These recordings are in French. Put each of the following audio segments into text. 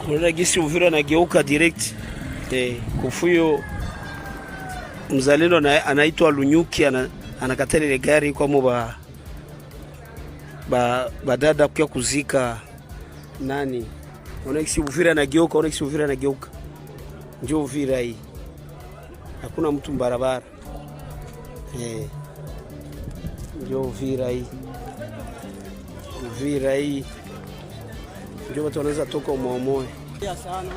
Unaona gisi Uvira anageuka direct. Kufuyo mzalendo anaitwa Lunyuki anakatana ile gari kwa moba badada kwa kuzika nani. Unaona gisi Uvira anageuka, unaona gisi Uvira anageuka. Ndio Uvira hii. Hakuna mtu barabara. Ndio Uvira hii. Uvira hii. Ndio watu wanaweza toka umoamoe. Sana.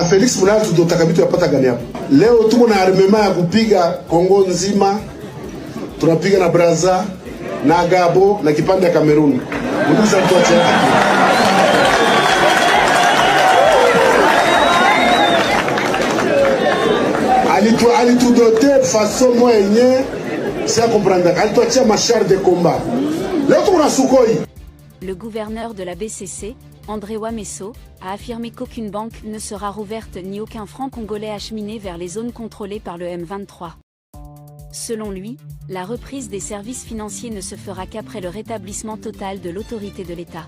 Felix Munana tutotaka vitu yapata gani hapo? Leo tuko na armema ya kupiga Kongo nzima. Tunapiga na Brazza, na Gabo, na kipande ya Cameroon. Ndugu zangu tuache. Alitudote façon moyenye, c'est comprendre. Alituachia machar de combat. Leo tuko na Sukhoi. Le gouverneur de la BCC, André Wamesso, a affirmé qu'aucune banque ne sera rouverte ni aucun franc congolais acheminé vers les zones contrôlées par le M23. Selon lui, la reprise des services financiers ne se fera qu'après le rétablissement total de l'autorité de l'État.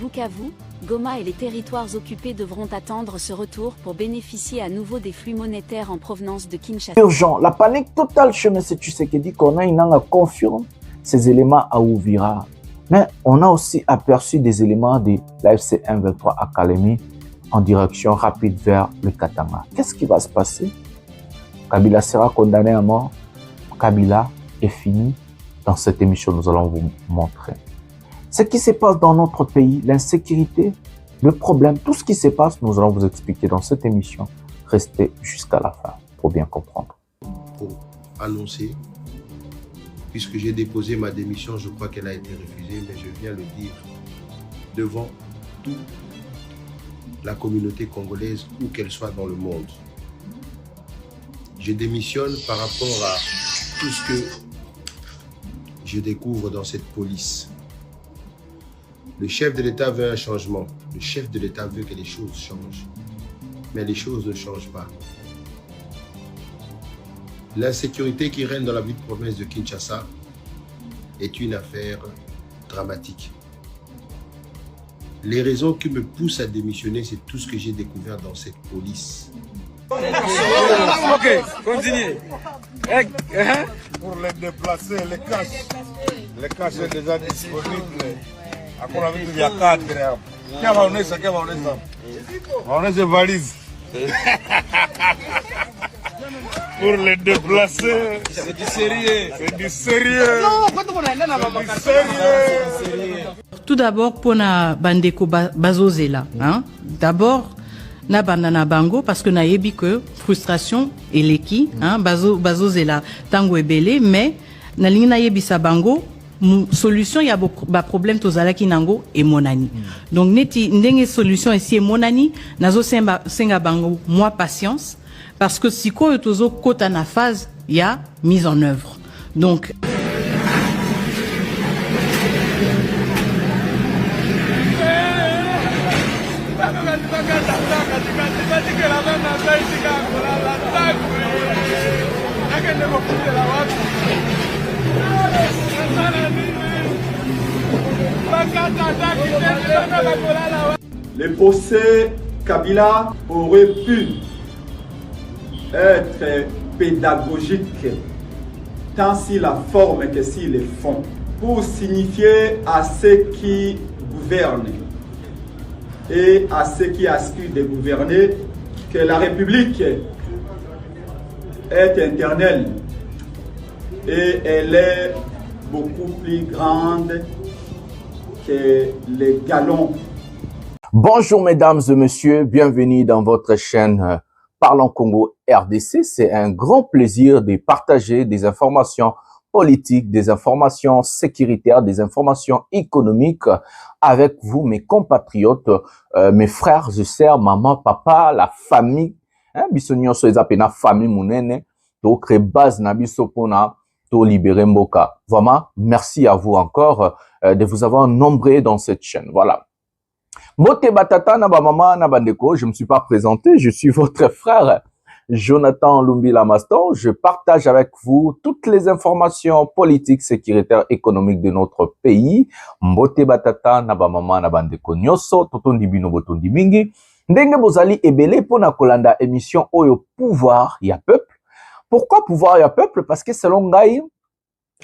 Bukavu, Goma et les territoires occupés devront attendre ce retour pour bénéficier à nouveau des flux monétaires en provenance de Kinshasa. Urgent, la panique totale chez M. Tshisekedi qu'on a une confirme ces éléments à Uvira. Mais on a aussi aperçu des éléments de la FC M23 Academy en direction rapide vers le Katanga. Qu'est-ce qui va se passer? Kabila sera condamné à mort. Kabila est fini. Dans cette émission, nous allons vous montrer ce qui se passe dans notre pays, l'insécurité, le problème, tout ce qui se passe, nous allons vous expliquer dans cette émission. Restez jusqu'à la fin pour bien comprendre. Pour annoncer, puisque j'ai déposé ma démission, je crois qu'elle a été refusée, mais je viens le dire devant toute la communauté congolaise, où qu'elle soit dans le monde. Je démissionne par rapport à tout ce que je découvre dans cette police. Le chef de l'État veut un changement. Le chef de l'État veut que les choses changent. Mais les choses ne changent pas. L'insécurité qui règne dans la ville province de Kinshasa est une affaire dramatique. Les raisons qui me poussent à démissionner, c'est tout ce que j'ai découvert dans cette police. Ok, continuez. Pour les déplacer, les cash sont déjà disponibles. Il y a 4. On est valise. Pour les déplacer. C'est du sérieux. C'est du sérieux. Tout d'abord, pour na bandeko bazozela, hein. D'abord, na bandana bango parce que na yebi que frustration eleki, hein, bazozela tango ebele, mais na lingi na yebi sa bango solution ya ba problème tozalaki nango et monani. Donc neti ndenge solution ici et monani nazo senga bango moi patience parce que siko tozo kota na phase ya mise en œuvre. Donc Le procès Kabila aurait pu être pédagogique tant si la forme que si le fond, pour signifier à ceux qui gouvernent et à ceux qui aspirent de gouverner que la République est éternelle et elle est beaucoup plus grande que les galons. Bonjour mesdames et messieurs, bienvenue dans votre chaîne Parlons Congo RDC. C'est un grand plaisir de partager des informations politiques, des informations sécuritaires, des informations économiques avec vous, mes compatriotes, mes frères et sœurs, maman, papa, la famille. Bisogno so ezapena famille munene, to créer base na biso pona to libérer Mboka. Vraiment, merci à vous encore de vous avoir nombré dans cette chaîne. Voilà. Mote batata na ba mama na bandeko, je me suis pas présenté, je suis votre frère Jonathan Lumbila Maston. Je partage avec vous toutes les informations politiques, sécuritaires, économiques de notre pays. Mote batata na ba mama na bandeko nyoso, totondi bino botondi mingi. Ndenge bozali ebele pona kolanda émission Oyo pouvoir ya peuple. Pourquoi pouvoir ya peuple? Parce que selon ngai,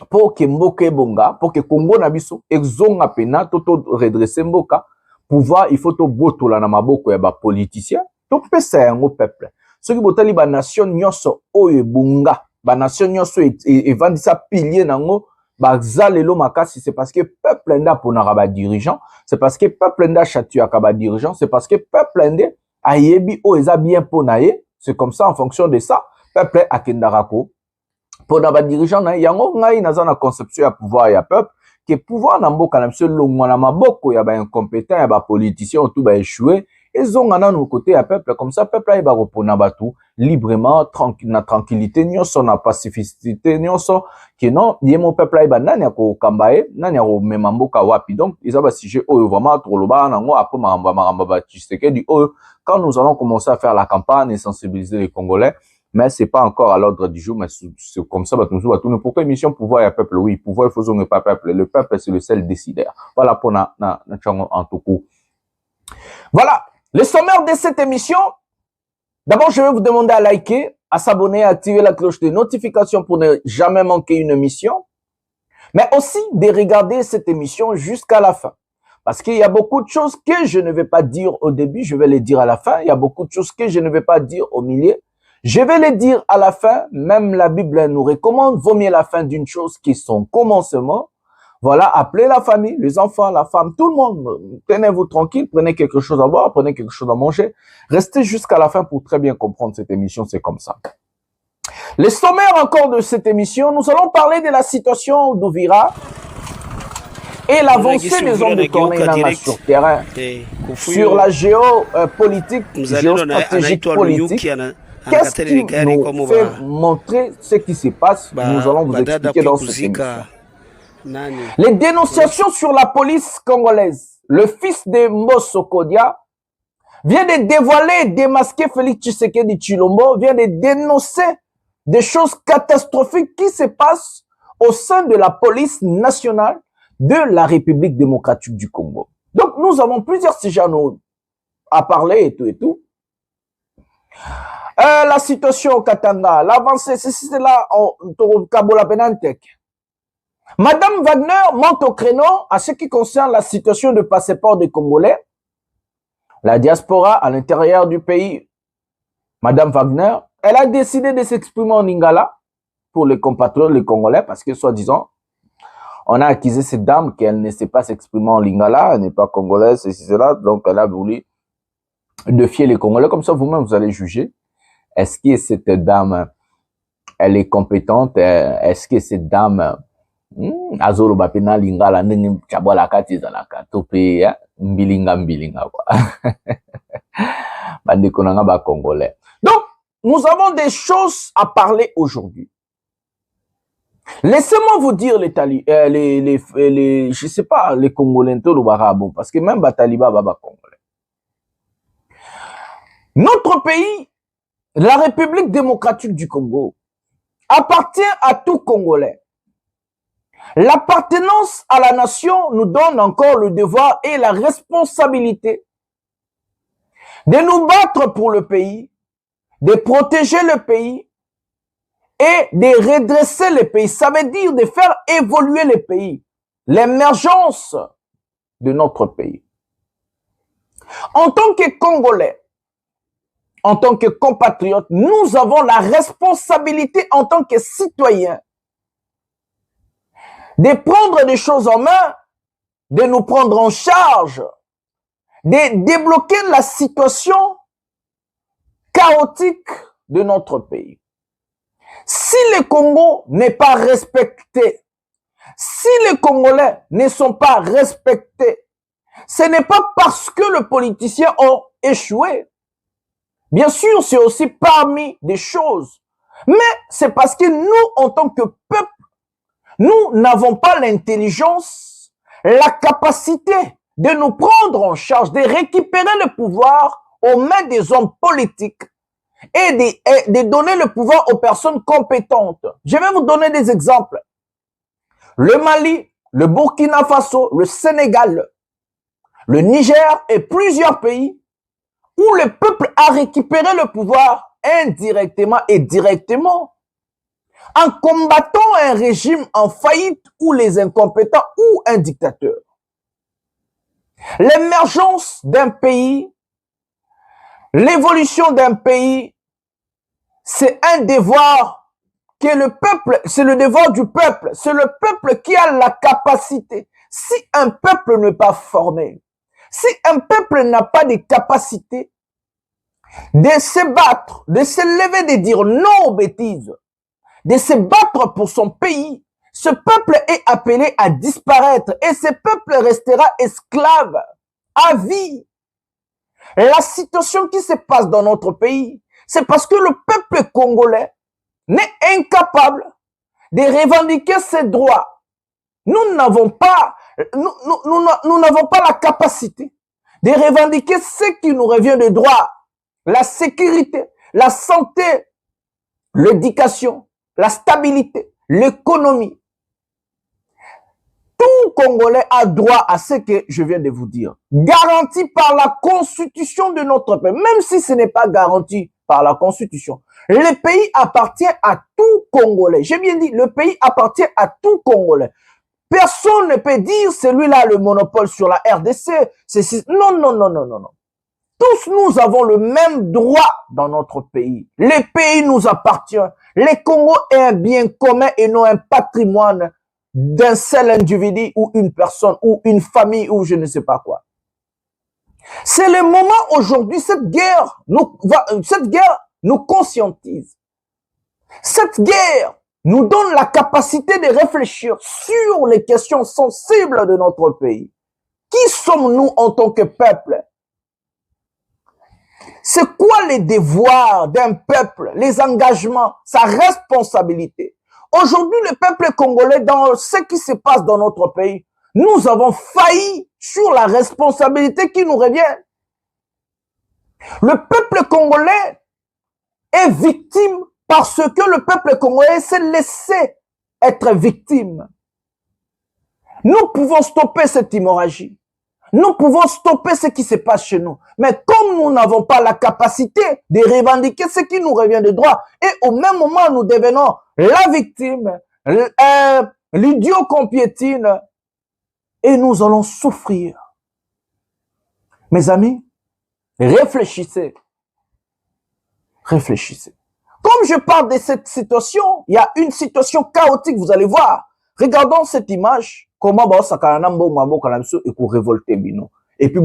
pour que mboka bonga, pour que Congo na biso exonga pena toto redresser mboka, pouvoir il faut to botola na maboko ya ba politicien, to pesa yango peuple. Soki botali ba nation nyonso oyo bunga, ba nation nyonso evandisa pilier nango ba zalelo makasi, c'est parce que peuple nda ponaka ba dirigeant, c'est parce que peuple nda chatuaka ba dirigeant, c'est parce que peuple nde ayebi o eza bien ponaye, c'est comme ça en fonction de ça, peuple akendarako pona ba dirigeant na yango ngai naza na conception ya pouvoir ya peuple. Que pouvoir na mboka na biso longwa na maboko ya ba incompétent ya ba politicien tout ba échoué ils ont na no côté ya peuple comme ça peuple ba repona batu librement na tranquillité nyonso na pacificité nyonso que non yemo peuple ba nani ko kambaye nani ko mema mboka wapi. Donc ils ont ba sujet oyo vraiment trop loba nango après maramba ba Tshisekedi oyo quand nous allons commencer à faire la campagne et sensibiliser les Congolais. Mais c'est pas encore à l'ordre du jour, mais c'est comme ça, pourquoi émission pouvoir et peuple? Oui, pouvoir, il faut pas peuple. Le peuple, c'est le seul décideur. Voilà pour en tout coup. Voilà. Le sommaire de cette émission. D'abord, je vais vous demander à liker, à s'abonner, à activer la cloche de notification pour ne jamais manquer une émission. Mais aussi de regarder cette émission jusqu'à la fin. Parce qu'il y a beaucoup de choses que je ne vais pas dire au début, je vais les dire à la fin. Il y a beaucoup de choses que je ne vais pas dire au milieu. Je vais les dire à la fin, même la Bible nous recommande, vaut mieux la fin d'une chose qui son commencement. Voilà, appelez la famille, les enfants, la femme, tout le monde. Tenez-vous tranquille, prenez quelque chose à boire, prenez quelque chose à manger. Restez jusqu'à la fin pour très bien comprendre cette émission, c'est comme ça. Les sommaires encore de cette émission, nous allons parler de la situation d'Ouvira et l'avancée des hommes de Corneille sur terrain, sur la géopolitique, géostratégique politique. Qu'est-ce qui nous fait montrer ce qui se passe? Nous allons vous expliquer dans cette émission. Les dénonciations sur la police congolaise. Le fils de Mbosso Kodia vient de dévoiler et démasquer Félix Tshisekedi Tshilombo, vient de dénoncer des choses catastrophiques qui se passent au sein de la police nationale de la République démocratique du Congo. Donc nous avons plusieurs sujets à parler et tout et tout. La situation au Katanga, l'avancée, c'est là, au Kabola Penantek. Madame Wagner monte au créneau à ce qui concerne la situation de passeport des Congolais, la diaspora à l'intérieur du pays. Madame Wagner, elle a décidé de s'exprimer en Lingala pour les compatriotes, les Congolais, parce que, soi-disant, on a accusé cette dame qu'elle ne sait pas s'exprimer en Lingala, elle n'est pas congolaise, ceci, cela, donc elle a voulu défier les Congolais. Comme ça, vous-même, vous allez juger. Est-ce que cette dame, elle est compétente? Est-ce que cette dame, azolo bapena lingala ndenge chabwala kati zalaka tope mbilinga quoi. Bandeko nanga ba congolais. Donc, nous avons des choses à parler aujourd'hui. Laissez-moi vous dire je sais pas, les Congolais tout le barabo, parce que même Bataliba baba congolais. Notre pays, la République démocratique du Congo, appartient à tout Congolais. L'appartenance à la nation nous donne encore le devoir et la responsabilité de nous battre pour le pays, de protéger le pays et de redresser le pays. Ça veut dire de faire évoluer le pays, l'émergence de notre pays. En tant que Congolais, en tant que compatriotes, nous avons la responsabilité en tant que citoyens de prendre des choses en main, de nous prendre en charge de débloquer la situation chaotique de notre pays. Si le Congo n'est pas respecté, si les Congolais ne sont pas respectés, ce n'est pas parce que les politiciens ont échoué. Bien sûr, c'est aussi parmi des choses. Mais c'est parce que nous, en tant que peuple, nous n'avons pas l'intelligence, la capacité de nous prendre en charge, de récupérer le pouvoir aux mains des hommes politiques et de donner le pouvoir aux personnes compétentes. Je vais vous donner des exemples. Le Mali, le Burkina Faso, le Sénégal, le Niger et plusieurs pays où le peuple a récupéré le pouvoir indirectement et directement en combattant un régime en faillite ou les incompétents ou un dictateur. L'émergence d'un pays, l'évolution d'un pays, c'est un devoir que le peuple, c'est le devoir du peuple, c'est le peuple qui a la capacité. Si un peuple n'est pas formé, si un peuple n'a pas de capacité de se battre, de se lever, de dire non aux bêtises, de se battre pour son pays, ce peuple est appelé à disparaître et ce peuple restera esclave à vie. La situation qui se passe dans notre pays, c'est parce que le peuple congolais n'est incapable de revendiquer ses droits. Nous n'avons pas, nous n'avons pas la capacité de revendiquer ce qui nous revient de droit. La sécurité, la santé, l'éducation, la stabilité, l'économie. Tout Congolais a droit à ce que je viens de vous dire. Garanti par la constitution de notre pays. Même si ce n'est pas garanti par la constitution. Le pays appartient à tout Congolais. J'ai bien dit, le pays appartient à tout Congolais. Personne ne peut dire celui-là a le monopole sur la RDC. Non, non, non, non, non, non. Tous nous avons le même droit dans notre pays. Le pays nous appartient. Le Congo est un bien commun et non un patrimoine d'un seul individu ou une personne ou une famille ou je ne sais pas quoi. C'est le moment aujourd'hui, cette guerre nous conscientise. Cette guerre nous donne la capacité de réfléchir sur les questions sensibles de notre pays. Qui sommes-nous en tant que peuple? C'est quoi les devoirs d'un peuple, les engagements, sa responsabilité? Aujourd'hui, le peuple congolais, dans ce qui se passe dans notre pays, nous avons failli sur la responsabilité qui nous revient. Le peuple congolais est victime parce que le peuple congolais s'est laissé être victime. Nous pouvons stopper cette hémorragie. Nous pouvons stopper ce qui se passe chez nous. Mais comme nous n'avons pas la capacité de revendiquer ce qui nous revient de droit, et au même moment nous devenons la victime, l'idiot qu'on piétine, et nous allons souffrir. Mes amis, réfléchissez. Réfléchissez. Comme je parle de cette situation, il y a une situation chaotique, vous allez voir. Regardons cette image. Comment et puis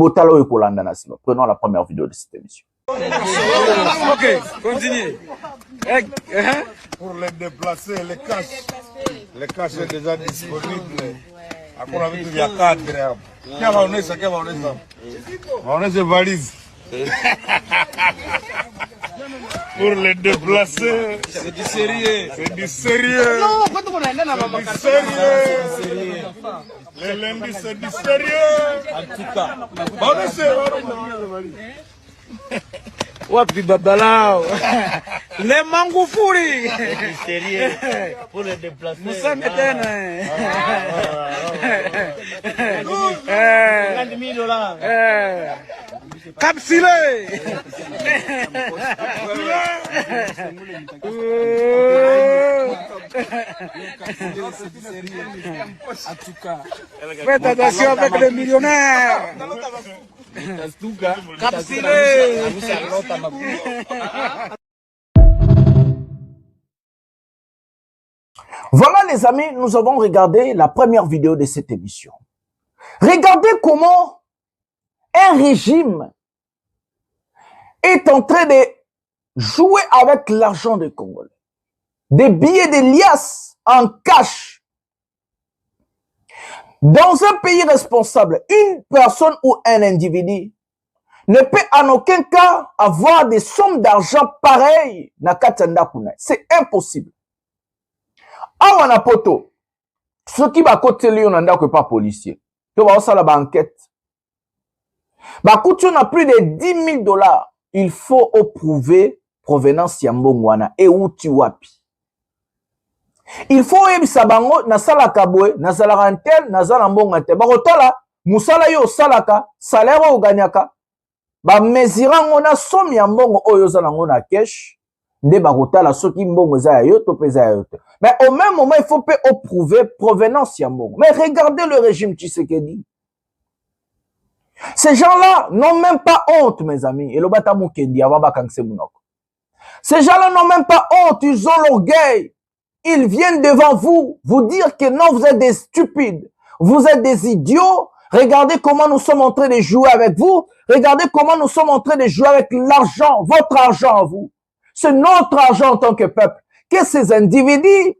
prenons la première vidéo de cette émission. Ok, continue. Pour les déplacer, les caches sont déjà disponibles. On a vu qu'il y a 4 grammes. On est valise. Pour les déplacer. C'est du sérieux. C'est du sérieux. C'est du sérieux. Les lundis, c'est du sérieux. En tout cas. Wapi babalao. Les mangoufuri. C'est du sérieux. Pour les déplacer. Nous sommes tena. $50,000. Capsulé. En tout cas. Faites attention avec les millionnaires. Capsulé. Voilà les amis, nous avons regardé la première vidéo de cette émission. Regardez comment un régime est en train de jouer avec l'argent des Congolais. Des billets de liasses en cash. Dans un pays responsable, une personne ou un individu ne peut en aucun cas avoir des sommes d'argent pareilles na Katanda Kuna. C'est impossible. Awa na poto, ceux qui va côté lui on n'a que pas policier. Tu vas aussi la banquette. Bah, quand on a plus de $10,000, il faut prouver provenance yambongwana et où tu wapi. Il faut ebisa bango na sala kabwe, na sala rantel, na sala mbongate. Ba kotala musala yo salaka, salaire o ganyaka. Ba mezirango na somme ya mbongo oyo zalango na cash. Nde ba kotala soki mbongo za yo to pesa yo. Mais au même moment il faut prouver provenance ya mbongo. Mais regardez le régime Tshisekedi. Ces gens-là n'ont même pas honte, mes amis. Et le batamu kendi avaba kangse munoko. Ces gens-là n'ont même pas honte, ils ont l'orgueil. Ils viennent devant vous, vous dire que non, vous êtes des stupides, vous êtes des idiots. Regardez comment nous sommes en train de jouer avec vous. Regardez comment nous sommes en train de jouer avec l'argent, votre argent à vous. C'est notre argent en tant que peuple. Que ces individus,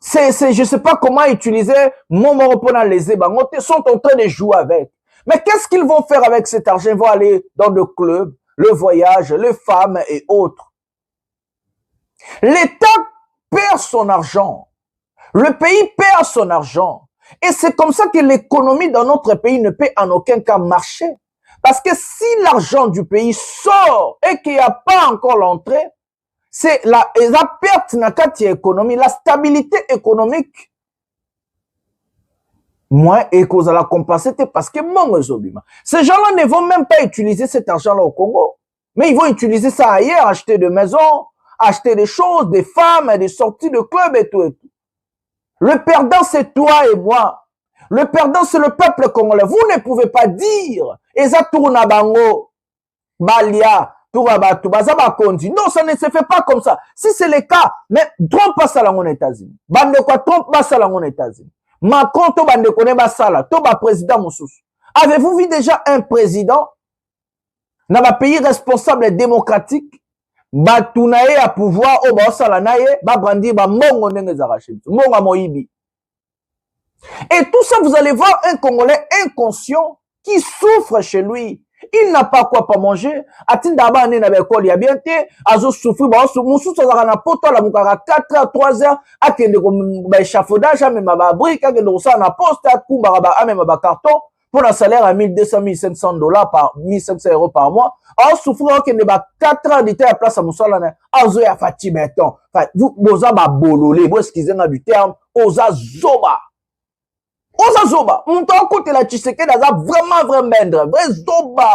je sais pas comment utiliser mon moropona les ébangotés, sont en train de jouer avec. Mais qu'est-ce qu'ils vont faire avec cet argent? Ils vont aller dans le club, le voyage, les femmes et autres. L'État perd son argent. Le pays perd son argent. Et c'est comme ça que l'économie dans notre pays ne peut en aucun cas marcher. Parce que si l'argent du pays sort et qu'il n'y a pas encore l'entrée, c'est la perte de l'économie, la stabilité économique. Moi, et cause à la compensité parce que ces gens-là ne vont même pas utiliser cet argent-là au Congo. Mais ils vont utiliser ça ailleurs, acheter des maisons, acheter des choses, des femmes, des sorties de club et tout et tout. Le perdant, c'est toi et moi. Le perdant, c'est le peuple congolais. Vous ne pouvez pas dire, Eza tourna bango, Balia, Tourabatu, Bazaba Kondi. Non, ça ne se fait pas comme ça. Si c'est le cas, mais trompe pas ça aux États-Unis. Bande quoi, trompe pas ça aux États-Unis. Macron, to bande connaît pas ça là, to ba président Moussous. Avez-vous vu déjà un président dans un pays responsable et démocratique? Batunaye à pouvoir au basala naye ba brandir ba mongo ndenge zaraché monga moyibi. Et tout ça vous allez voir un Congolais inconscient qui souffre chez lui. Il n'a pas quoi pas manger. Atinda ba né na ba école ya bien té azo souffrir ba musu tozaka na poto la mukaka 4h 3h akende ko ba échafaudage même ba brique akende ko sa na poste akumba ba même ba carton pour un salaire à $1,200, $1,500 par €1,500 par mois. En souffrant qu'il n'y a pas 4 ans d'été à place à Moussolane, azo ya fati béton. Vous, boza ba bololé, vous excusez-moi du terme, oza zoba. Oza zoba. Mon temps côté la Tshisekedi, a vraiment vrai zoba.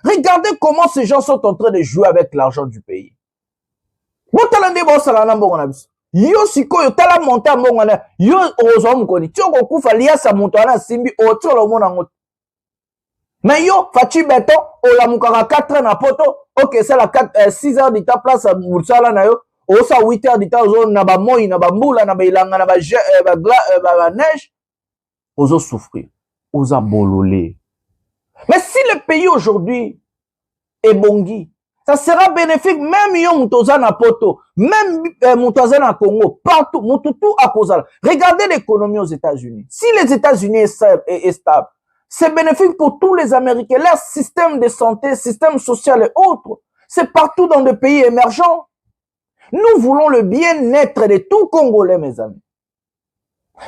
Regardez comment ces gens sont en train de jouer avec l'argent du pays. Vous talendez bon salana bon abis. Yo siko yo tala monta mbongana yo ozo mukoni tioko kufa lia sa montana simbi otolo mona ngot. Mais yo fati beton o la mukaka 4 ans na poto OK c'est la 6 heures de ta place à Moussala na yo o sa 8 heures de ta zone na ba moi na ba mbula na ba ilanga na ba neige ozo souffrir oza bololé. Mais si le pays aujourd'hui est bongi, ça sera bénéfique même yon mutoza na poto, même mutoza na Congo, partout, mututu à Kozala. Regardez l'économie aux États-Unis. Si les États-Unis est stable, c'est bénéfique pour tous les Américains. Leur système de santé, système social et autres, c'est partout dans des pays émergents. Nous voulons le bien-être de tout Congolais, mes amis.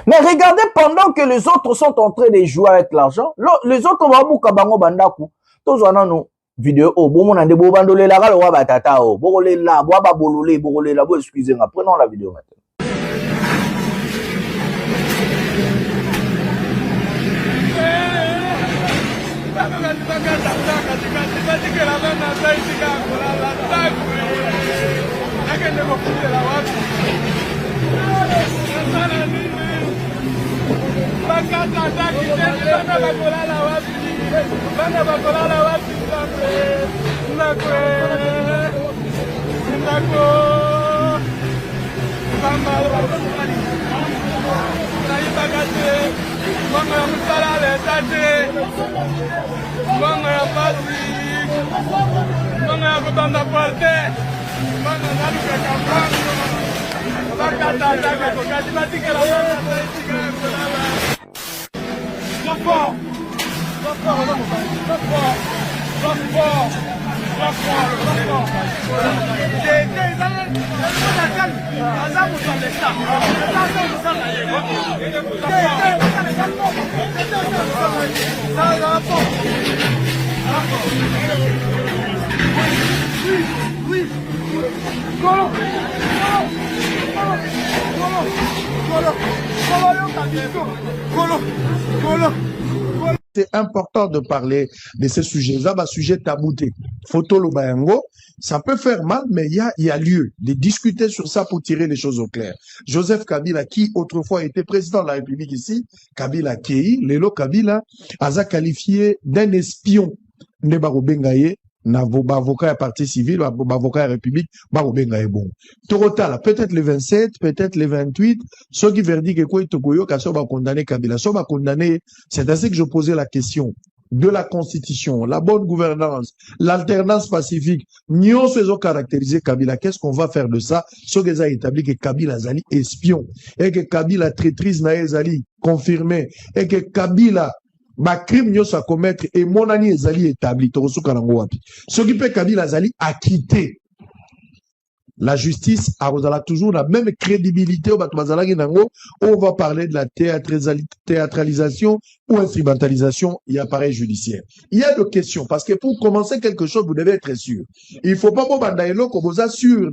Mais regardez, pendant que les autres sont en train de jouer avec l'argent, les autres vont bouka bango bandaku. Tous on a nos vidéos, oh, bon, on a des beaux bandolés là, le waba tata, oh, borolé là, waba bololé, borolé là, excusez-moi, prenons la vidéo maintenant. Mama, C'est important de parler de ces sujets-là, sujet tabouté. Photo le bayango, ça peut faire mal, mais il y a lieu de discuter sur ça pour tirer les choses au clair. Joseph Kabila, qui autrefois était président de la République ici, Kabila Kei, Lelo Kabila, a qualifié d'un espion de Barobengaye, avocat à parti civil, avocat à République, Barobengaye bon. Total, peut-être les 27, peut-être les 28, ceux qui verdi que quoi Togoyo, qu'à va condamner Kabila, ça va condamner, c'est ainsi que je posais la question de la constitution, la bonne gouvernance, l'alternance pacifique, nous faisons caractériser Kabila. Qu'est-ce qu'on va faire de ça? Ce qui a établi que Kabila Zali espion, et que Kabila traîtrise na Zali confirmé, et que Kabila ma crime nyos à commettre et mon ami Ezali établi. Ce qui peut Kabila Zali a quitté. La justice a toujours la même crédibilité au on va parler de la théâtralisation ou instrumentalisation et appareil judiciaire. Il y a deux questions, parce que pour commencer quelque chose, vous devez être sûr. Il ne faut pas que vous assure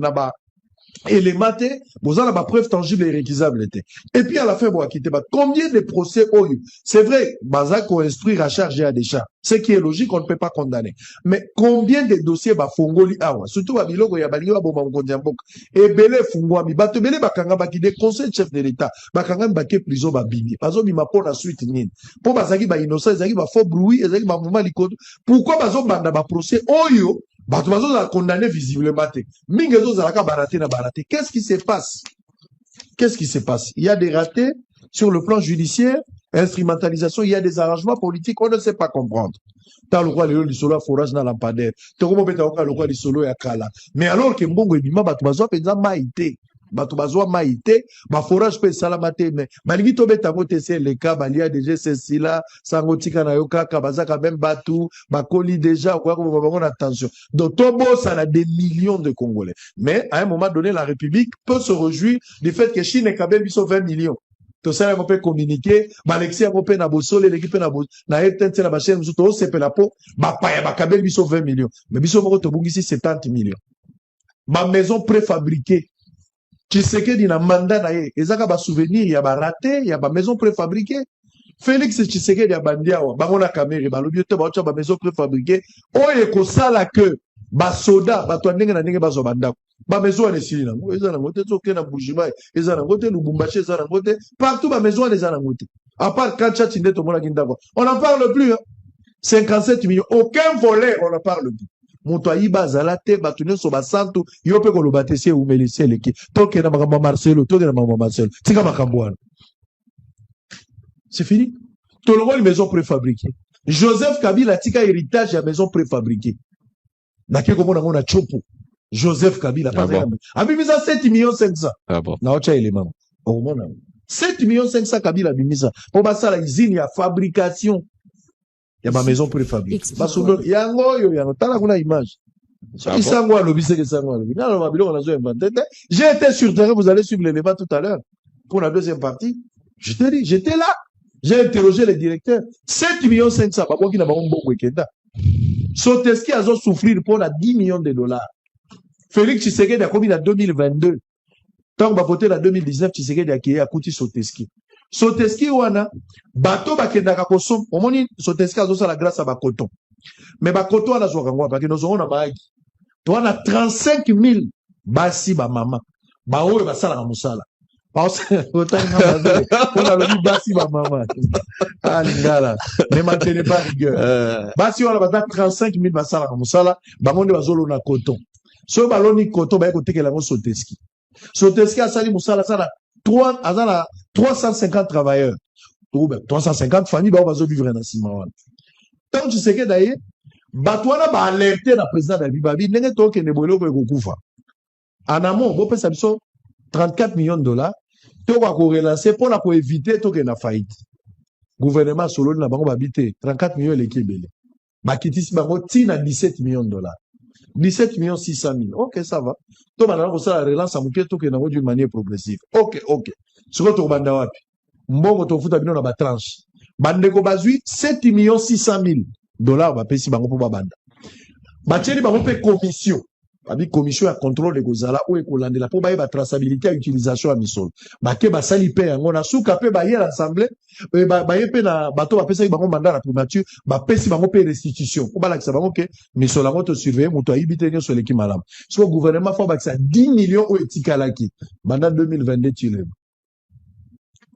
élémenté, vous avez la preuve tangible et réquisable. Et puis à la fin, vous quittez. Combien de procès ont eu? C'est vrai, Baza qu'on instruire à charge et à décharge. Ce qui est logique, on ne peut pas condamner. Mais combien de dossiers fongoli awa? Surtout à Biloko, il y a Baliwa Bomangodiambok. Et Belé Fungwami, Batebele Bakanga Baki, des conseils chefs de l'État. Bakanga Baki prison Babini. Bazo Bima pour la suite nin. Pour Bazaki ba innocent, Zaki ba faux bruit, Zaki ba mouvement likod. Pourquoi Bazo Banda ba procès Oyo? Bazo a condamné visiblement. Mingezo Zalaka baraté na baraté. Qu'est-ce qui se passe? Qu'est-ce qui se passe? Il y a des ratés sur le plan judiciaire, instrumentalisation, il y a des arrangements politiques, on ne sait pas comprendre. T'as le roi Léo Lissolo à forage dans la padère. T'as le roi Lissolo à Kala. Mais alors que Mbongo et Bima, Batubazo, Penza Maïté. Batubazo Maïté, forage peut salamate, mais Maligi Tobe Tango TC, les cas, Balia, déjà, c'est là, Sangotika Nayoka, Kabazaka, même Batu, Bakoli déjà, on attention. Donc, Tobo, ça a des millions de Congolais. Mais, à un moment donné, la République peut se réjouir du fait que Chine et Kabel, ils sont 20 millions. Tout ça, on peut communiquer, Alexis, on peut n'abosole, l'équipe n'abosole, na chaîne, nous sommes c'est la peau, Kabel, ils sont 20 millions. Mais ils sont ici, 70 millions. Ma maison préfabriquée, Tshisekedi na mandat na ye, ezaka ba souvenir ya ba raté, ya ba maison préfabriquée. Félix Tshisekedi ya bandia wa, bango na kamere, ba lobi te ba ocha ba maison préfabriquée. Oye ko sala que ba soda, ba to ndenge na ndenge ba zo bandako. Ba maison ane sili na ngo, eza na ngote zoke na Bujiba, eza na ngote Lubumbashi, eza na ngote, partout ba maison ane eza na ngote. À part Kancha Tinde to mona kindako. On n'en parle plus hein. 57 millions, aucun volet, on n'en parle plus. Moto ayiba zalate batune so basantu yope ko lobatese ou melese leki toke na makamba Marcelo toke na makamba Marcelo tika makambwana c'est fini tout le monde maison préfabriquée. Joseph Kabila tika héritage à maison préfabriquée na ke komona ngona chopo Joseph Kabila pas bon. Abimisa 7 millions 500 bon na ocha élément au mona 7 millions 500 Kabila abimisa pour basa la usine ya fabrication. Il y a ma maison préfabriquée. J'ai été sur terrain, vous allez suivre l'élément tout à l'heure. Pour la deuxième partie, je te dis, j'étais là. J'ai interrogé les directeurs. 7 millions 500, pas quoi qui n'a pas un bon week-end. Soteski a souffrir pour la 10 millions de dollars. Félix Tshisekedi a commis la 2022. Tant que voté la 2019, Tshisekedi a créé à Kouti Soteski. Soteski wana bato bakendaka kosom omoni Soteski azosa la grâce à bakoton mais bakoton ana zo kangwa parce que nous on a baaki to ana 35 000 basi ba mama ba oyo basala ka musala parce que on a le basi ba mama ah lingala ne maintenez pas rigueur basi wala bata 35 000 basala ka musala bangonde bazolo na coton so baloni coton ba ko tekela ngo Soteski asali musala sala 350 travailleurs. 350 familles ba vivre na sima. Donc tu sais que d'ailleurs batwana ba alerter na président David Babi ndenge to ke ne boloko ekokufa. En amont bo pesa biso 34 millions de dollars to ko relancer pour la éviter to ke na faillite. Gouvernement solo na bango babité 34 millions l'équibele. Bakitisi bango tina 17 millions de dollars. 17 millions 600 000. OK, ça va. To banana ko ça relance à mopié to ke na d'une manière progressive. OK. Soko to banda wapi. Mbongo to futa bino na ba tranche. Bandeko bazui 7 millions 600 000 dollars ba pesi bango po ba banda. Batieli bango pe commission. Babi commission ya contrôle de gozala ou ekolandela po ba traçabilité à utilisation à misol. Ba ke ba sali pe yango na suka pe ba hier l'assemblée ba yepe na bato ba pesa bango mandat la primature ba pesi bango pe restitution. Ko ba la kisa bango ke misol yango to surveiller moto ayibite nyo sur l'équipe malam. So gouvernement faut ba kisa 10 millions o etikalaki. Mandat 2022 tile.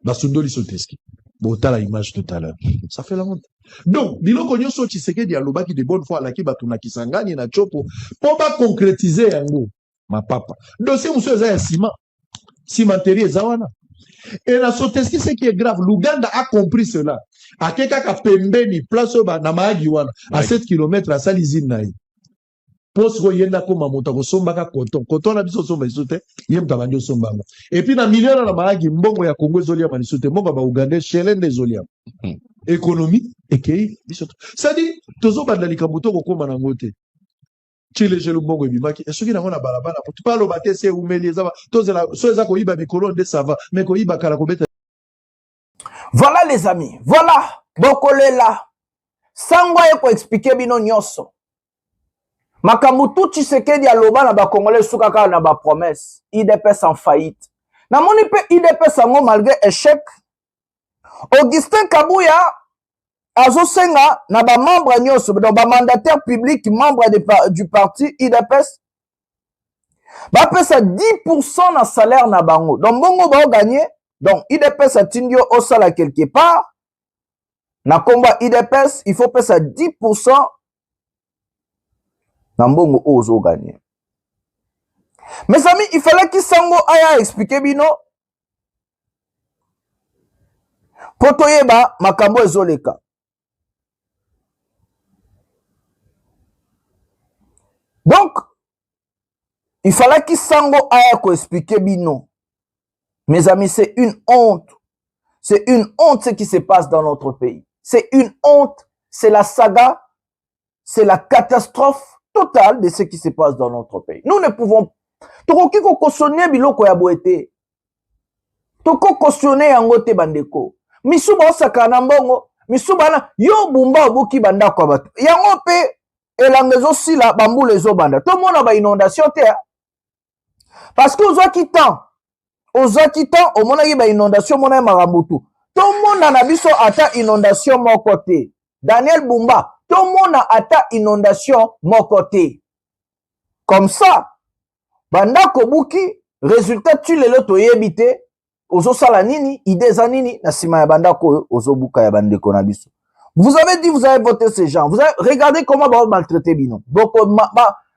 Basundoli Soteski. Bon, t'as la image tout à l'heure. Ça fait la honte. Donc, bilo konyo so Tshisekedi dialoba qui de bonne foi la ki batuna kisangani na chopo pour pas concrétiser yango ma papa. Dossier monsieur za ciment. Cimenterie zawana. Et la Soteski ce qui est grave, l'Ouganda a compris cela. A keka ka pembeni place ba na maagi wana à 7 km à Salizine naï. Pose ko yenda ko mamuta ko somba ka koton na biso somba isote yem tabanjo somba. Et puis na million na maagi mbongo ya Congo zolia manisote mbongo ba Uganda shelende zolia. Économie ekei bisoto. Ça dit tozo bandalika moto ko koma na ngote. Chile jelo mbongo ebimaki esoki na ngona balabala pour pas lo bater c'est umeli ezaba tozela so eza ko iba mikolo de sava mais ko iba kala ko beta. Voilà les amis, voilà bokolela sangwa eko expliquer bino nyoso. Makamutu Tshisekedi aloba na ba Congolais sukaka na ba promesse. IDPS en faillite. Na moni pe IDPS ango malgré échec. Augustin Kabouya azo senga na ba membre nyoso donc ba mandataire public membre du parti IDPS. Ba pesa 10% na salaire na bango. Donc bongo ba gagner. Donc IDPS atindio au salaire quelque part. Na combat IDPS, il faut pesa 10% Nambongo ozo gagner. Mes amis, il fallait qu'il sango aya expliquer bino. Potoyeba makambo ezoleka. Donc, il fallait qu'il sango aya ko expliquer bino. Mes amis, c'est une honte. C'est une honte ce qui se passe dans notre pays. C'est une honte. C'est la saga. C'est la catastrophe total de ce qui se passe dans notre pays. Nous ne pouvons tokoki ko cautionner biloko ya boete. Toko cautionner yango te bandeko. Misuba osakana mbongo, misuba na yo bumba obuki banda kwa bato. Yango pe elangezo sila bambule zo banda. To mona ba inondation te. Parce que ozo kitan o mona ki ba inondation mona marambutu. To mona na biso ata inondation moko te. Daniel Bumba tout le monde a ata inondation mon côté. Comme ça, banda kobuki, résultat tu le loto yebite, ozo sala nini, ideza nini, na sima ya banda ko ozo buka ya bande konabiso. Vous avez dit, vous avez voté ces gens. Vous avez regardé comment vous maltraité bino. Boko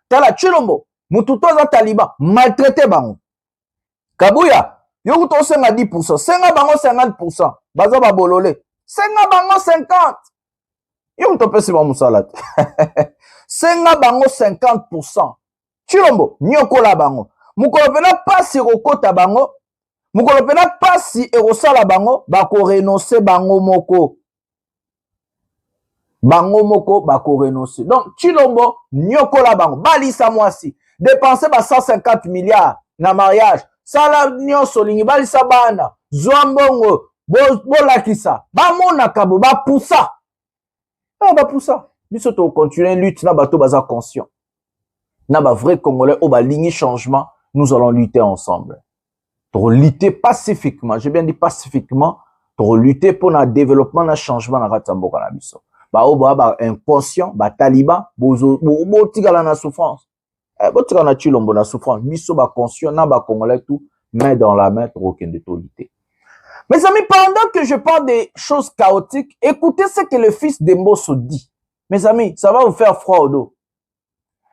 tala chilombo, mututo za taliban, maltraité bango. Kabouya, yo to senga 10%, senga bango 50%, baza ba bolole. Senga bango 50%. Yo mtope si ba musalat. Senga bango 50%. Chilombo, nyoko la bango. Mukolo pena pasi rokota bango. Mukolo pena pasi erosala bango. Bako renoncer bango moko. Bango moko bako renoncer. Donc, Chilombo, nyoko la bango. Balisa mwasi. Dépenser ba 150 milliards na mariage. Sala nyonso lingi balisa bana. Zwambongo. Bolakisa. Ba mona kabo. Ba poussa. Ah bah pour ça, nous sommes continuer lutte na bateau baza conscient. Na ba vrai Congolais au ba ligne changement, nous allons lutter ensemble. Pour lutter pacifiquement, j'ai bien dit pacifiquement, pour lutter pour le développement na changement na ratambo kana biso. Ba o ba inconscient, ba taliban, bozo bo tigala na souffrance. Bo tigala na chilombo na souffrance, biso ba conscient na ba Congolais tout main dans la main pour aucun de lutter. Mes amis, pendant que je parle des choses chaotiques, écoutez ce que le fils de Mbosso dit. Mes amis, ça va vous faire froid au dos.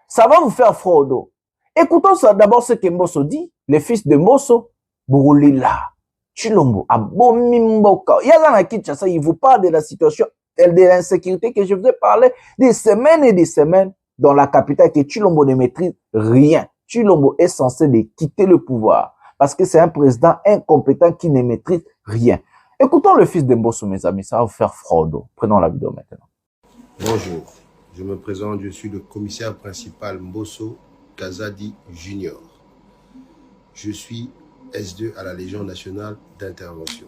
Ça va vous faire froid au dos. Écoutons d'abord ce que Mbosso dit, le fils de Mbosso, Bourulila. Chilombo, à Bomimboka. Il y a là à Kinshasa, il vous parle de la situation de l'insécurité que je vous ai parlé des semaines et des semaines dans la capitale, que Chilombo ne maîtrise rien. Chilombo est censé de quitter le pouvoir parce que c'est un président incompétent qui ne maîtrise rien. Écoutons le fils de Mbosso, mes amis, ça va vous faire fraude. Prenons la vidéo maintenant. Bonjour, je me présente, je suis le commissaire principal Mbosso Kazadi Junior. Je suis S2 à la Légion nationale d'intervention.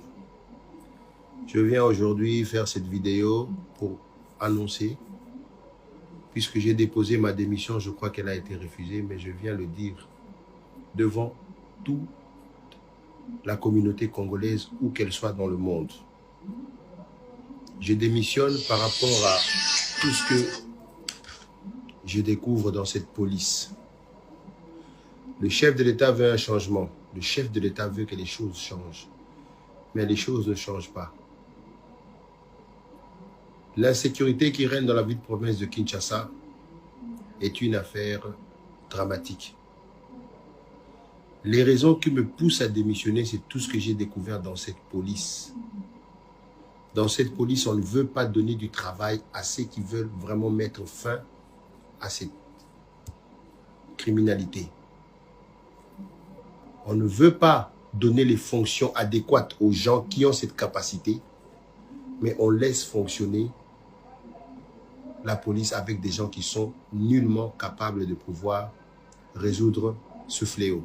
Je viens aujourd'hui faire cette vidéo pour annoncer, puisque j'ai déposé ma démission, je crois qu'elle a été refusée, mais je viens le dire devant toute la communauté congolaise, où qu'elle soit dans le monde. Je démissionne par rapport à tout ce que je découvre dans cette police. Le chef de l'État veut un changement. Le chef de l'État veut que les choses changent. Mais les choses ne changent pas. L'insécurité qui règne dans la ville de province de Kinshasa est une affaire dramatique. Les raisons qui me poussent à démissionner, c'est tout ce que j'ai découvert dans cette police. Dans cette police, on ne veut pas donner du travail à ceux qui veulent vraiment mettre fin à cette criminalité. On ne veut pas donner les fonctions adéquates aux gens qui ont cette capacité, mais on laisse fonctionner la police avec des gens qui sont nullement capables de pouvoir résoudre ce fléau.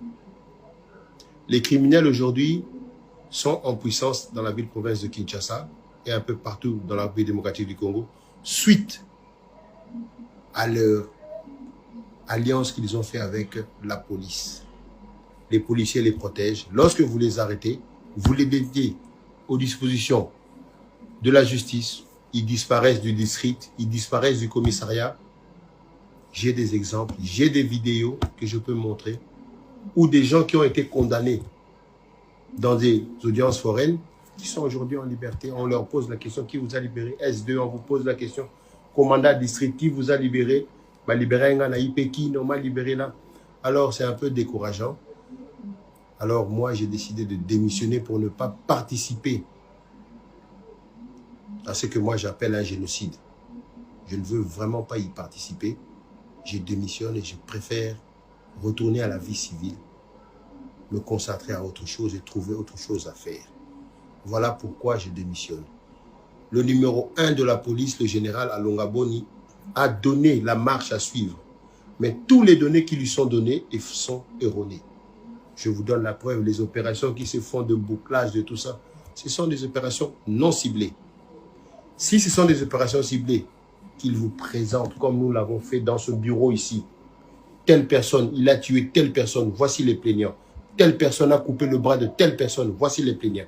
Les criminels aujourd'hui sont en puissance dans la ville-province de Kinshasa et un peu partout dans la République démocratique du Congo, suite à leur alliance qu'ils ont fait avec la police. Les policiers les protègent. Lorsque vous les arrêtez, vous les dédiez aux dispositions de la justice. Ils disparaissent du district, ils disparaissent du commissariat. J'ai des exemples, j'ai des vidéos que je peux montrer où des gens qui ont été condamnés dans des audiences foraines, qui sont aujourd'hui en liberté, on leur pose la question, qui vous a libéré? S2, on vous pose la question, commandant district, qui vous a libéré? Bah, libéré un IP, qui n'a pas libéré là? Alors c'est un peu décourageant. Alors moi, j'ai décidé de démissionner pour ne pas participer à ce que moi j'appelle un génocide. Je ne veux vraiment pas y participer. Je démissionne et je préfère retourner à la vie civile, me concentrer à autre chose et trouver autre chose à faire. Voilà pourquoi je démissionne. Le numéro 1 de la police, le général Alonga Boni, a donné la marche à suivre. Mais tous les données qui lui sont données sont erronées. Je vous donne la preuve, les opérations qui se font de bouclage, de tout ça, ce sont des opérations non ciblées. Si ce sont des opérations ciblées qu'il vous présente, comme nous l'avons fait dans ce bureau ici, telle personne, il a tué telle personne, voici les plaignants. Telle personne a coupé le bras de telle personne, voici les plaignants.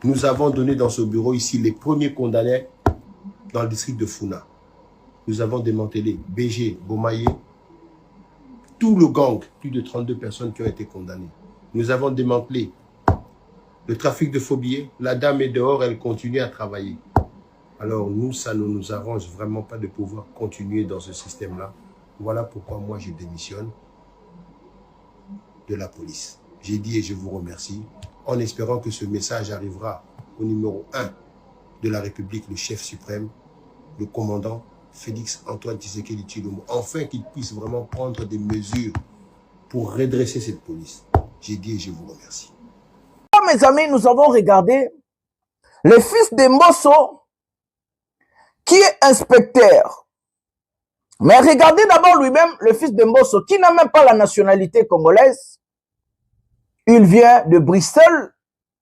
Nous avons donné dans ce bureau ici les premiers condamnés dans le district de Funa. Nous avons démantelé BG, Bomaye, tout le gang, plus de 32 personnes qui ont été condamnées. Nous avons démantelé le trafic de faux billets. La dame est dehors, elle continue à travailler. Alors nous, ça ne nous arrange vraiment pas de pouvoir continuer dans ce système-là. Voilà pourquoi moi je démissionne de la police. J'ai dit et je vous remercie, en espérant que ce message arrivera au numéro 1 de la République, le chef suprême, le commandant Félix Antoine Tshisekedi Tshilombo, enfin qu'il puisse vraiment prendre des mesures pour redresser cette police. J'ai dit et je vous remercie. Mes amis, nous avons regardé le fils de Mbosso qui est inspecteur. Mais regardez d'abord lui-même, le fils de Mbosso, qui n'a même pas la nationalité congolaise. Il vient de Bruxelles,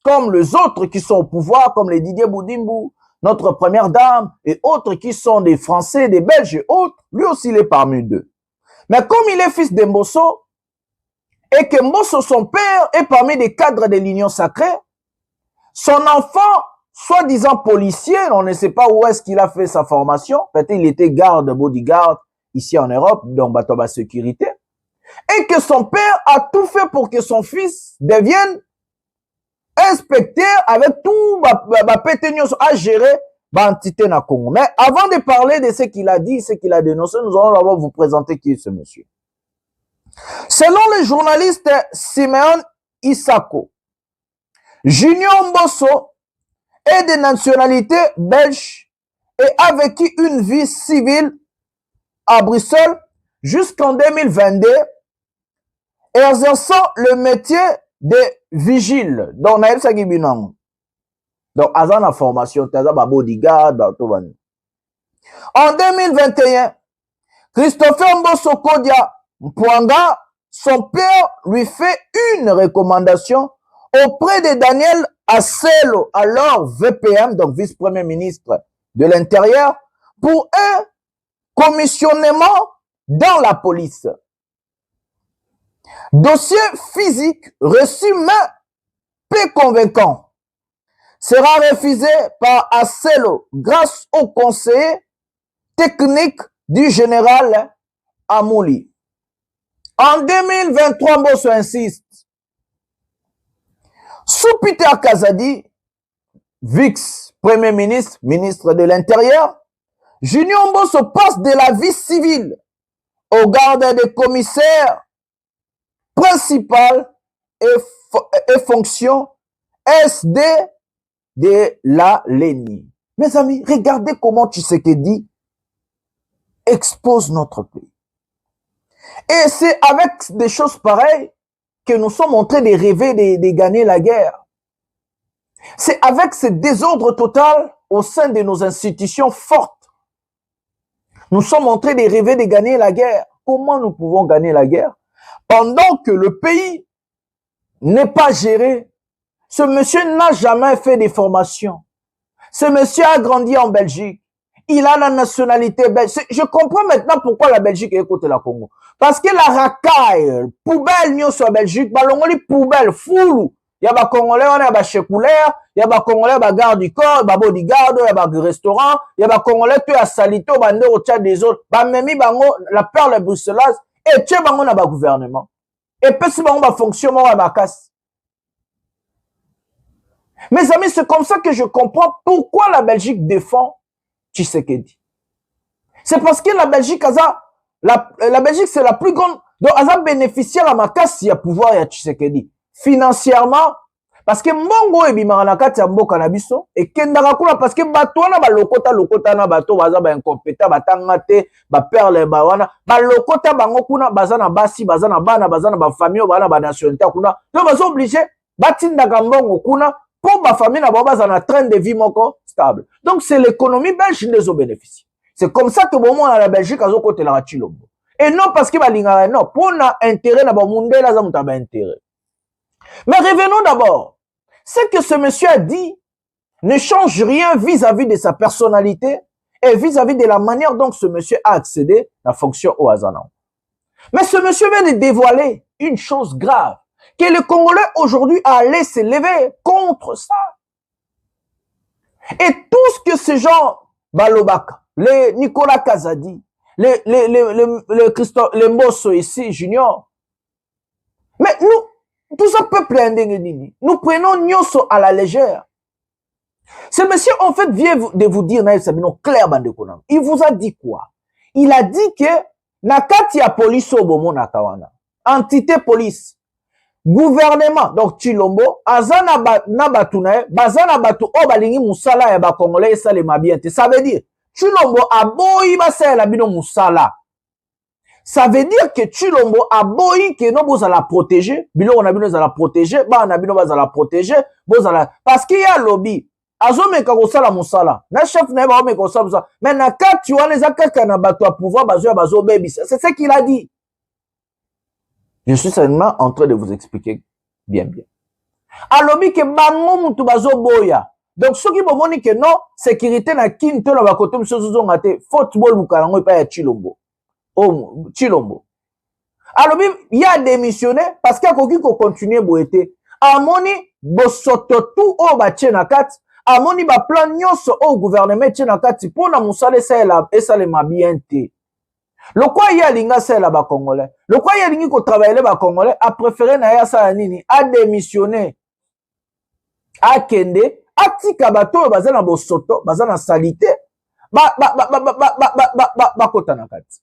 comme les autres qui sont au pouvoir, comme les Didier Boudimbu, notre première dame, et autres qui sont des Français, des Belges et autres. Lui aussi, il est parmi eux. Mais comme il est fils de Mbosso, et que Mbosso, son père, est parmi les cadres de l'Union sacrée, son enfant, soi-disant policier, on ne sait pas où est-ce qu'il a fait sa formation, peut-être il était garde, bodyguard, ici en Europe, donc Batoba Sécurité, et que son père a tout fait pour que son fils devienne inspecteur avec tout pétenios à gérer l'entité na Congo. Mais avant de parler de ce qu'il a dit, ce qu'il a dénoncé, nous allons d'abord vous présenter qui est ce monsieur. Selon le journaliste Simeon Isako, Junior Mbosso est de nationalité belge et a vécu une vie civile à Bruxelles jusqu'en 2022, exerçant le métier de vigile. Donc, on a donc, à la formation, bodyguard, en 2021, Christopher Mbosso Kodia Mpwanga, son père lui fait une recommandation auprès de Daniel Asselo, alors VPM, donc vice-premier ministre de l'Intérieur, pour un commissionnement dans la police. Dossier physique reçu mais peu convaincant sera refusé par Asselo grâce au conseiller technique du général Amouli. En 2023, Mbosso insiste. Sous Peter Kazadi, vice-premier ministre, ministre de l'Intérieur, Junior Mbosso passe de la vie civile au garde des commissaires principal et fonction SD de la LENI. Mes amis, regardez comment Tshisekedi expose notre pays. Et c'est avec des choses pareilles que nous sommes en train de rêver de gagner la guerre. C'est avec ce désordre total au sein de nos institutions fortes. Nous sommes en train de rêver de gagner la guerre. Comment nous pouvons gagner la guerre? Pendant que le pays n'est pas géré. Ce monsieur n'a jamais fait des formations. Ce monsieur a grandi en Belgique. Il a la nationalité belge. Je comprends maintenant pourquoi la Belgique est côté la Congo. Parce que la racaille, poubelle, nous sur la Belgique, balongoli poubelle, foulou. Il y a des Congolais, on a des chécoulaires, il y a des Congolais, des gardes du corps, des bodyguards, il y a des restaurants, il y a des Congolais, tu as salito, bandé au Tchad des autres, memi bango, la perle bruxelloise, et tu bango na ba gouvernement. Et puis si bango ba fonctionnement à ma casse. Mes amis, c'est comme ça que je comprends pourquoi la Belgique défend Tshisekedi. C'est parce que la Belgique, la Belgique, c'est la plus grande, donc, elle a bénéficié à ma casse, il y a pouvoir, il y a Tshisekedi. Financièrement, parce que Mbongo et Bimaranakati a mboka na biso, et Kendara Kula, parce que Batouana, ba lokota na bato, baza ba incompétent, batangate, ba perle, ba wana, ba lokota bango kuna, bazana basi, bazana bana, bazana ba famille, bazana ba nationalité kuna, donc bazo obligé, batinda Mbongo kuna, pour ma famille, na bazana train de vie moko stable. Donc c'est l'économie belge qui les bénéficie. C'est comme ça que bon moment à la Belgique, azo côté la Chilombo. Et non parce que balinga, non, pour na intérêt na ba monde la za mutaba intérêt. Mais revenons d'abord. Ce que ce monsieur a dit ne change rien vis-à-vis de sa personnalité et vis-à-vis de la manière dont ce monsieur a accédé à la fonction au Hazana. Mais ce monsieur vient de dévoiler une chose grave, que le Congolais aujourd'hui a allé se lever contre ça. Et tout ce que ces gens, Balobaka, les Nicolas Kazadi, les Mbosso ici, Junior, mais nous, tout ça peuple indéni. Nous prenons Nyoso à la légère. Ce monsieur, en fait, vient de vous dire, Naïf Sabino, clair, Bandekonam. Il vous a dit quoi? Il a dit que, Nakati a police au Bomo Nakawana. Entité police. Gouvernement, donc Chilombo, Azana Nabatuna, Bazana Batu, Obalingi Moussala, et Bakongolais, ça les mabiente. Ça veut dire, Chilombo a boyi basa la bino Moussala. Ça veut dire que Chilombo a boyi que nous vous la protéger, bilo on a bino la protéger, ba on a bino la protéger, parce qu'il y a lobby. Azo meka kosala Moussala. Na chef na ba meka kosala. Mais na ka tu as les akaka na bato à pouvoir bazo baby. C'est ce qu'il a dit. Je suis seulement en train de vous expliquer bien. Alobi ke bango mutu bazo boya. Donc, ceux qui vont dire que non, sécurité na kinto na bakoto msozo ngate, football bukarango ipa ya Chilombo. Oh, Chilombo. Alobi, il y a démissionné parce qu'il y a quelqu'un qui continue boete. Amoni, bosoto tout au bache na kat. Amoni ba plan nyonso au gouvernement tche na kat. Pour na musale sa et ça le mabiente. Le quoi y a linga sa la ba Congolais. Le quoi y a lingi ko travailler ba Congolais a préféré na ya sa nini, a démissionné. A kende. Atika bato bazana bosoto, bazana salité, kotanakati.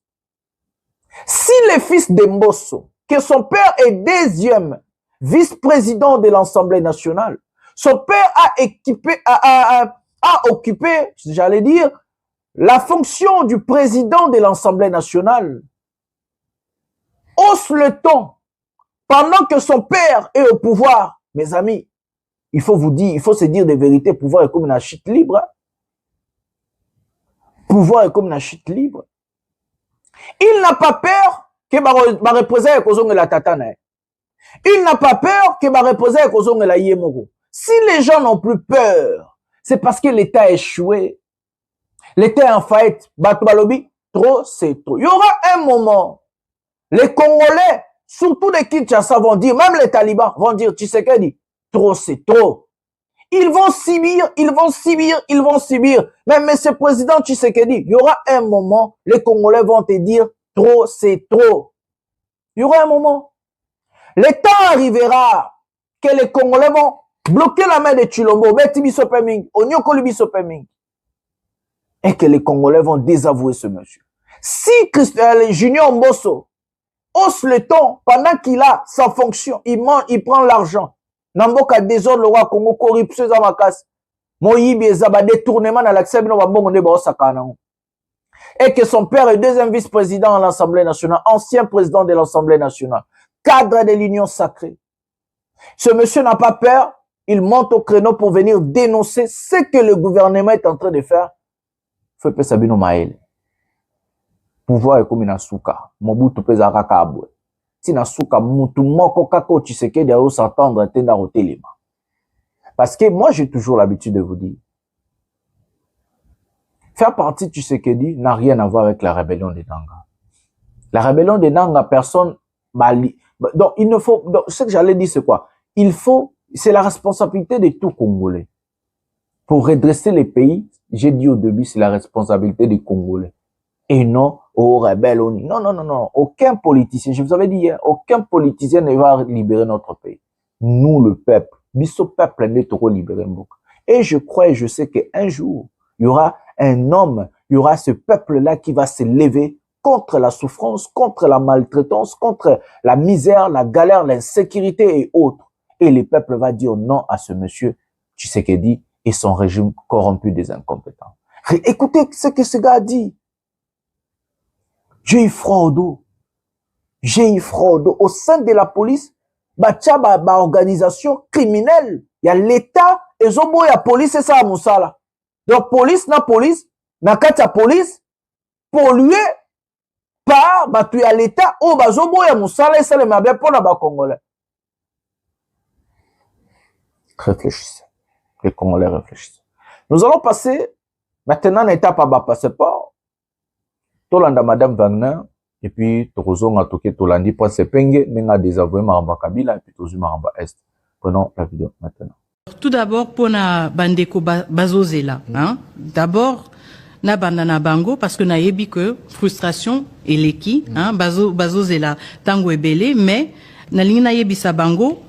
Si le fils de Mbosso, que son père est deuxième vice-président de l'Assemblée nationale, Son père a occupé, j'allais dire, la fonction du président de l'Assemblée nationale. Hausse le ton. Pendant que son père est au pouvoir, mes amis, il faut vous dire, il faut se dire des vérités. Pouvoir est comme une chute libre. Pouvoir est comme une chute libre. Il n'a pas peur que ma représailles kozonge la tatane. Il n'a pas peur que ma représailles kozonge la yemoko. Si les gens n'ont plus peur, c'est parce que l'État a échoué. L'État est en faillite. Batubalobi, trop, c'est trop. Il y aura un moment, les Congolais, surtout les Kinshasa, vont dire, même les talibans vont dire, tu sais qu'elle dit, trop, c'est trop. Ils vont subir, ils vont subir, ils vont subir. Même monsieur le président Tshisekedi, il y aura un moment, les Congolais vont te dire, trop, c'est trop. Il y aura un moment. Le temps arrivera que les Congolais vont bloquer la main de Chilombo, et que les Congolais vont désavouer ce monsieur. Si Junior Mbosso hausse le ton pendant qu'il a sa fonction, il prend l'argent. Namboka désordre le roi Congo, corruption dans ma casse. Moïbi ezaba détournement dans l'accès de Babongo de Sakana. Et que son père est deuxième vice-président à l'Assemblée nationale, ancien président de l'Assemblée nationale, cadre de l'Union sacrée. Ce monsieur n'a pas peur, il monte au créneau pour venir dénoncer ce que le gouvernement est en train de faire. Fepe Sabino Maël. Pouvoir est comme une asuka. Mobutu pesa kakabwe. Si nasuka mutu moko kako Tshisekedi a s'entendre tenda au téléma. Parce que moi j'ai toujours l'habitude de vous dire, faire partie de Tshisekedi n'a rien à voir avec la rébellion des Nanga. La rébellion des Nanga, personne donc il ne faut, donc, ce que j'allais dire c'est quoi? Il faut, c'est la responsabilité de tout Congolais. Pour redresser les pays, j'ai dit au début, c'est la responsabilité des Congolais. Et non aux rebelles. Non, non, non, non. Aucun politicien, je vous avais dit hier, aucun politicien ne va libérer notre pays. Nous, le peuple. Biso peuple n'est trop libéré. Et je crois et je sais qu'un jour, il y aura un homme, il y aura ce peuple-là qui va se lever contre la souffrance, contre la maltraitance, contre la misère, la galère, l'insécurité et autres. Et le peuple va dire non à ce monsieur Tshisekedi et son régime corrompu des incompétents. Écoutez ce que ce gars a dit. J'ai eu fraude au sein de la police, organisation criminelle. Il y a l'État, et zobo ya police, c'est ça, Moussala. Donc, police, na katia police, pollué par, tu y a l'État, zobo ya Moussala, et ça, les mabé pour la Congolais. Réfléchissez. Les Congolais réfléchissent. Nous allons passer maintenant à l'étape à passeport. Tolanda Madame Wagner, et puis Torozo Ngatoke Tolandi pour Sepenge, Nenga désavoué Maramba Kabila, et puis Tozu Maramba Est. Prenons la vidéo maintenant. Tout d'abord, pour na bandeko bazozela, hein. D'abord, na bandana bango, parce que na yebi que frustration et leki, hein, bazozela tango ebele, mais na lingi na yebi sa bango,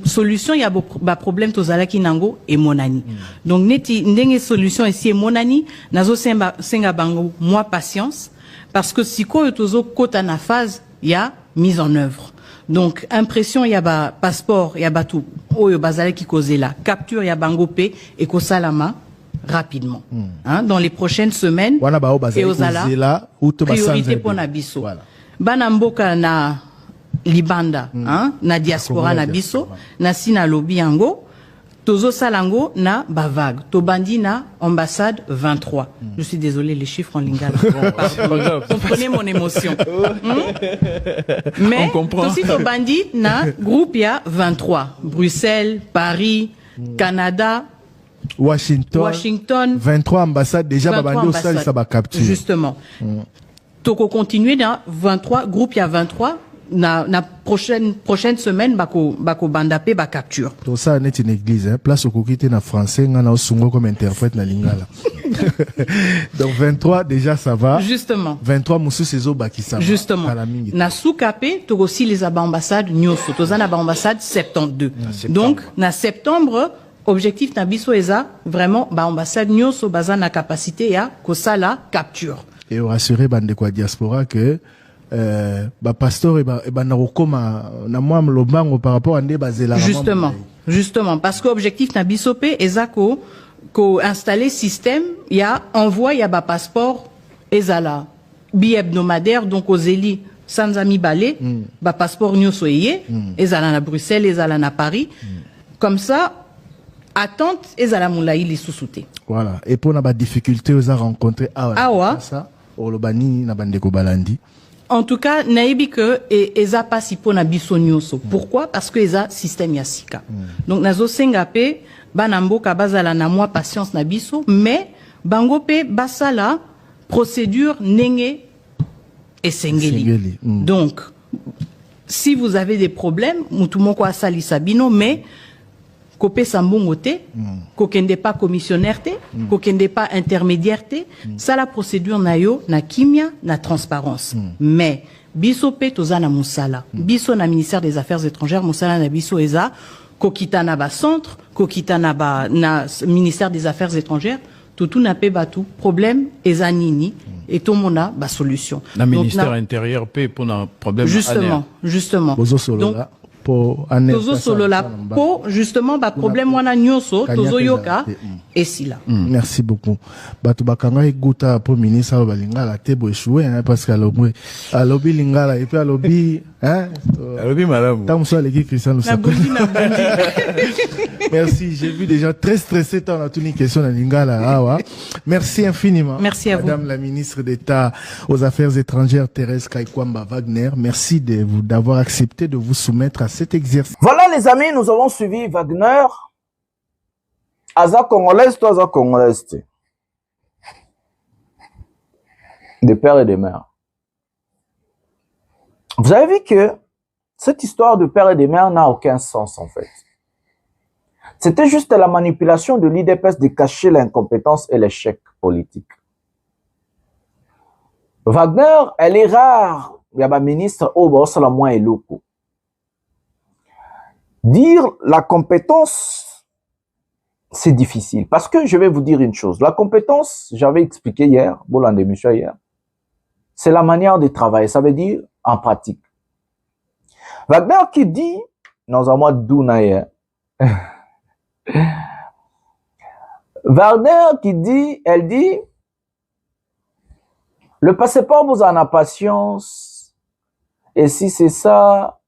solution il y a ba problème tozalaki nango et monani. Donc neti ndenge solution ici et monani nazo senga bango moi patience parce que si ko tozo kota na phase il y a mise en œuvre. Donc impression il y a ba passeport il y a ba tout oyo bazalaki kozela capture il y a bango pe et ko salama rapidement. Hein, dans les prochaines semaines et ozala priorité pour na biso. Voilà. Bana mboka na libanda, hein, na diaspora na biso, na sina lobi yango, tozo salango na bavag, tobandi na ambassade 23. Je suis désolé, les chiffres en lingala. Comprenez mon émotion. Mais, aussi tobandi na groupe ya 23. Bruxelles, Paris, Canada, Washington. 23 ambassades, déjà, babandi au sali sa ba capture. Justement. Toko continuer dans 23, groupe ya 23. Na prochaine semaine bako bandape ba capture. Tout ça n'est une église, hein. Place au kokité na français, ngana osungo comme interprète na lingala. Donc 23 déjà ça va. Justement. 23 musu sezo bakisa. Justement. Na soukapé to aussi les ambassades nyoso. Toza na ambassade 72. Donc na septembre objectif na biso eza vraiment ba ambassade nyoso baza na capacité ya kosala capture. Et rassurer bande kwa diaspora que pasteur et na moi lobango par rapport à ndé bazela. Justement. Justement, parce que l'objectif n'a bisopé, ezako, ko installer système, il y a envoi, il y a bas passeport, ezala, bi hebdomadaire, donc aux élis, sans ami balé, bas passeport new soyez, ezala na Bruxelles, ezala na Paris, comme ça, attente, ezala moulaï les sous-soutés. Voilà. Et pour la difficulté, vous avez rencontré ça, Orlobani, na bandeko balandi. En tout cas, naïbi que eza pas si po na biso nyonso. Pourquoi? Parce que eza système yasika. Donc nazo sengape banambo ka bazala na moi patience na biso, mais bango pe basala procédure nenge et sengeli. Donc si vous avez des problèmes, mutumoko asali sabino, mais Kopé Sambongote, kokende pas commissionnaire te, kokende pas intermédiaire te, ça la procédure na yo, na kimia, na transparence. Mais, biso pe toza na musala, biso na ministère des Affaires étrangères, musala na biso eza, kokita na ba centre, kokita na ba na ministère des Affaires étrangères, tout na pe batu, problème eza nini, et tout mon a ba solution. Na ministère intérieur pe pour un problème. Justement. Donc, Tozo solo la po justement ba problème wana nyoso tozo yoka et si là. Merci beaucoup. Batu bakanga iguta pour ministre balinga la tebo échoué parce que alobi lingala et puis alobi alobi madame. Tam so l'équipe Christian nous. Merci, j'ai vu des gens très stressés dans la toute question de lingala. Merci infiniment. Merci à vous. Madame la ministre d'État aux Affaires étrangères Thérèse Kaikwamba Wagner, merci d'avoir accepté de vous soumettre à cet exercice. Voilà les amis, nous avons suivi Wagner. Aza congolaise, toi aza congolaise. Des pères et des mères. Vous avez vu que cette histoire de père et de mère n'a aucun sens en fait. C'était juste la manipulation de l'IDPS de cacher l'incompétence et l'échec politique. Wagner, elle est rare. Il y a un ministre au Borsala moins et locaux. Dire la compétence, c'est difficile. Parce que je vais vous dire une chose. La compétence, j'avais expliqué hier, c'est la manière de travailler. Ça veut dire en pratique. Wagner qui dit, dans un mois d'Ounaï, Wagner qui dit, elle dit, le passeport vous en a patience. Et si c'est ça,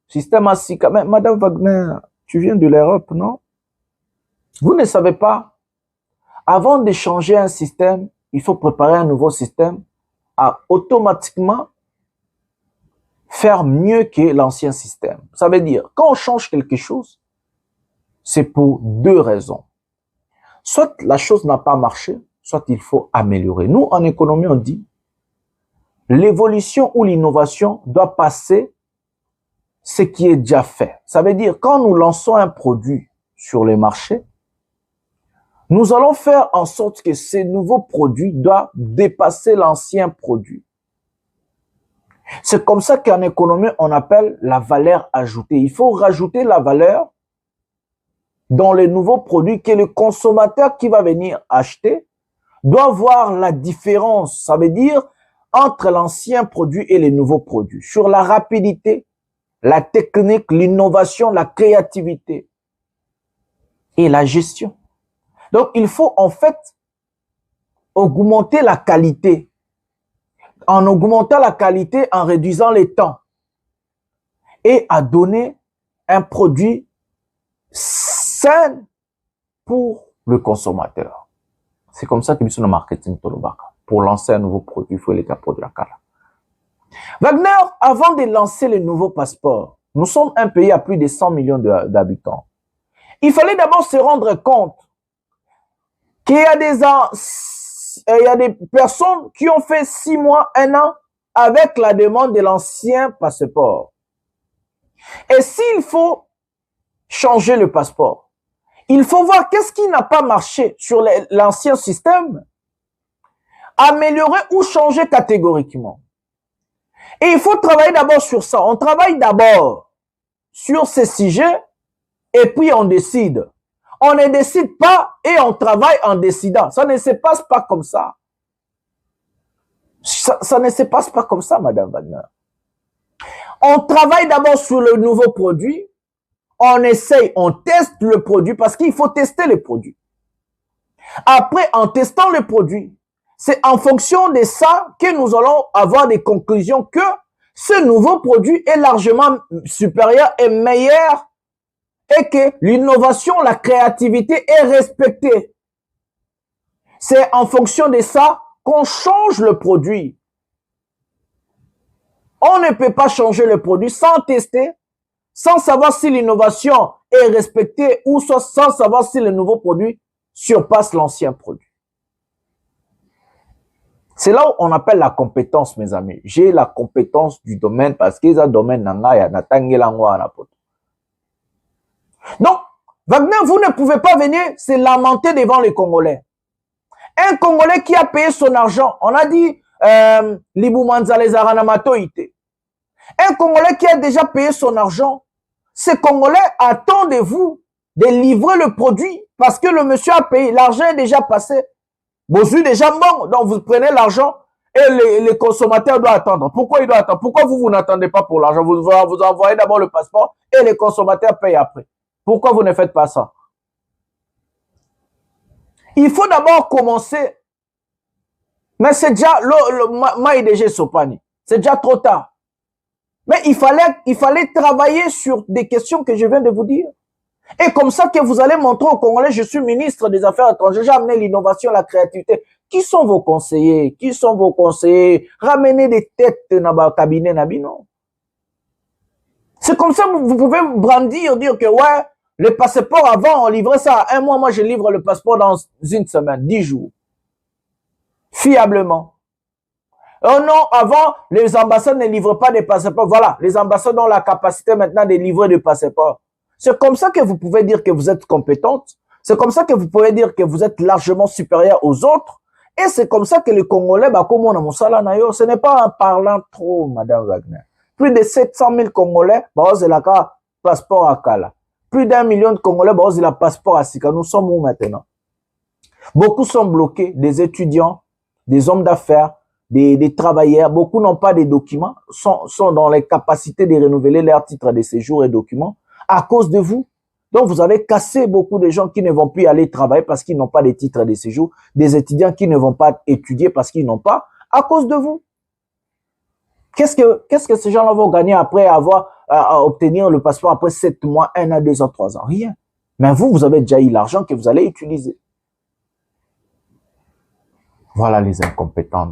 système assis. Mais Madame Wagner, tu viens de l'Europe, non? Vous ne savez pas. Avant de changer un système, il faut préparer un nouveau système à automatiquement faire mieux que l'ancien système. Ça veut dire, quand on change quelque chose, c'est pour deux raisons. Soit la chose n'a pas marché, soit il faut améliorer. Nous, en économie, on dit, l'évolution ou l'innovation doit passer ce qui est déjà fait. Ça veut dire, quand nous lançons un produit sur les marchés, nous allons faire en sorte que ce nouveau produit doit dépasser l'ancien produit. C'est comme ça qu'en économie, on appelle la valeur ajoutée. Il faut rajouter la valeur dans les nouveaux produits que le consommateur qui va venir acheter doit voir la différence. Ça veut dire entre l'ancien produit et les nouveaux produits. Sur la rapidité, la technique, l'innovation, la créativité et la gestion. Donc, il faut en fait augmenter la qualité. En augmentant la qualité, en réduisant les temps. Et à donner un produit sain pour le consommateur. C'est comme ça que nous sommes le marketing Tolobaka. Pour lancer un nouveau produit, il faut les capos de la cala. Wagner, avant de lancer le nouveau passeport, nous sommes un pays à plus de 100 millions d'habitants. Il fallait d'abord se rendre compte qu'il y a des personnes qui ont fait 6 mois, 1 an avec la demande de l'ancien passeport. Et s'il faut changer le passeport, il faut voir qu'est-ce qui n'a pas marché sur l'ancien système, améliorer ou changer catégoriquement. Et il faut travailler d'abord sur ça. On travaille d'abord sur ces sujets et puis on décide. On ne décide pas et on travaille en décidant. Ça ne se passe pas comme ça. Ça ne se passe pas comme ça, Madame Wagner. On travaille d'abord sur le nouveau produit. on essaye, on teste le produit parce qu'il faut tester les produits. Après, en testant le produit, c'est en fonction de ça que nous allons avoir des conclusions que ce nouveau produit est largement supérieur et meilleur et que l'innovation, la créativité est respectée. C'est en fonction de ça qu'on change le produit. On ne peut pas changer le produit sans tester, sans savoir si l'innovation est respectée ou sans savoir si le nouveau produit surpasse l'ancien produit. C'est là où on appelle la compétence, mes amis. J'ai la compétence du domaine parce que c'est un domaine donc, Wagner, vous ne pouvez pas venir se lamenter devant les Congolais. Un Congolais qui a payé son argent, on a dit Libou Manzalez Aranamato Ite. Un Congolais qui a déjà payé son argent, ce Congolais attend de vous de livrer le produit parce que le monsieur a payé, l'argent est déjà passé. Vous êtes déjà bon, donc vous prenez l'argent et les consommateurs doivent attendre. Pourquoi ils doivent attendre? Pourquoi vous n'attendez pas pour l'argent? Vous envoyez d'abord le passeport et les consommateurs payent après. Pourquoi vous ne faites pas ça? Il faut d'abord commencer. Mais c'est déjà Maïdégé Sopani. C'est déjà trop tard. Mais il fallait travailler sur des questions que je viens de vous dire. Et comme ça que vous allez montrer aux Congolais, je suis ministre des Affaires étrangères, j'ai amené l'innovation, la créativité. Qui sont vos conseillers? Qui sont vos conseillers? Ramenez des têtes dans le cabinet Nabino. C'est comme ça que vous pouvez brandir, dire que ouais, le passeport avant, on livrait ça à 1 mois. Moi, je livre le passeport dans 1 semaine, 10 jours. Fiablement. Oh non, avant, les ambassades ne livrent pas des passeports. Voilà, les ambassades ont la capacité maintenant de livrer des passeports. C'est comme ça que vous pouvez dire que vous êtes compétente. C'est comme ça que vous pouvez dire que vous êtes largement supérieur aux autres. Et c'est comme ça que les Congolais, comme on a mon salaire, ce n'est pas en parlant trop, Madame Wagner. Plus de 700 000 Congolais, c'est la passeport à Kala. Plus d'1 million de Congolais, c'est la passeport à Sika. Nous sommes où maintenant? Beaucoup sont bloqués, des étudiants, des hommes d'affaires, des travailleurs. Beaucoup n'ont pas de documents, sont dans les capacités de renouveler leur titre de séjour et documents à cause de vous. Donc, vous avez cassé beaucoup de gens qui ne vont plus aller travailler parce qu'ils n'ont pas de titre de séjour, des étudiants qui ne vont pas étudier parce qu'ils n'ont pas, à cause de vous. Qu'est-ce que ces gens-là vont gagner après avoir à obtenir le passeport après 7 mois, 1 an, 2 ans, 3 ans? Rien. Mais vous avez déjà eu l'argent que vous allez utiliser. Voilà les incompétents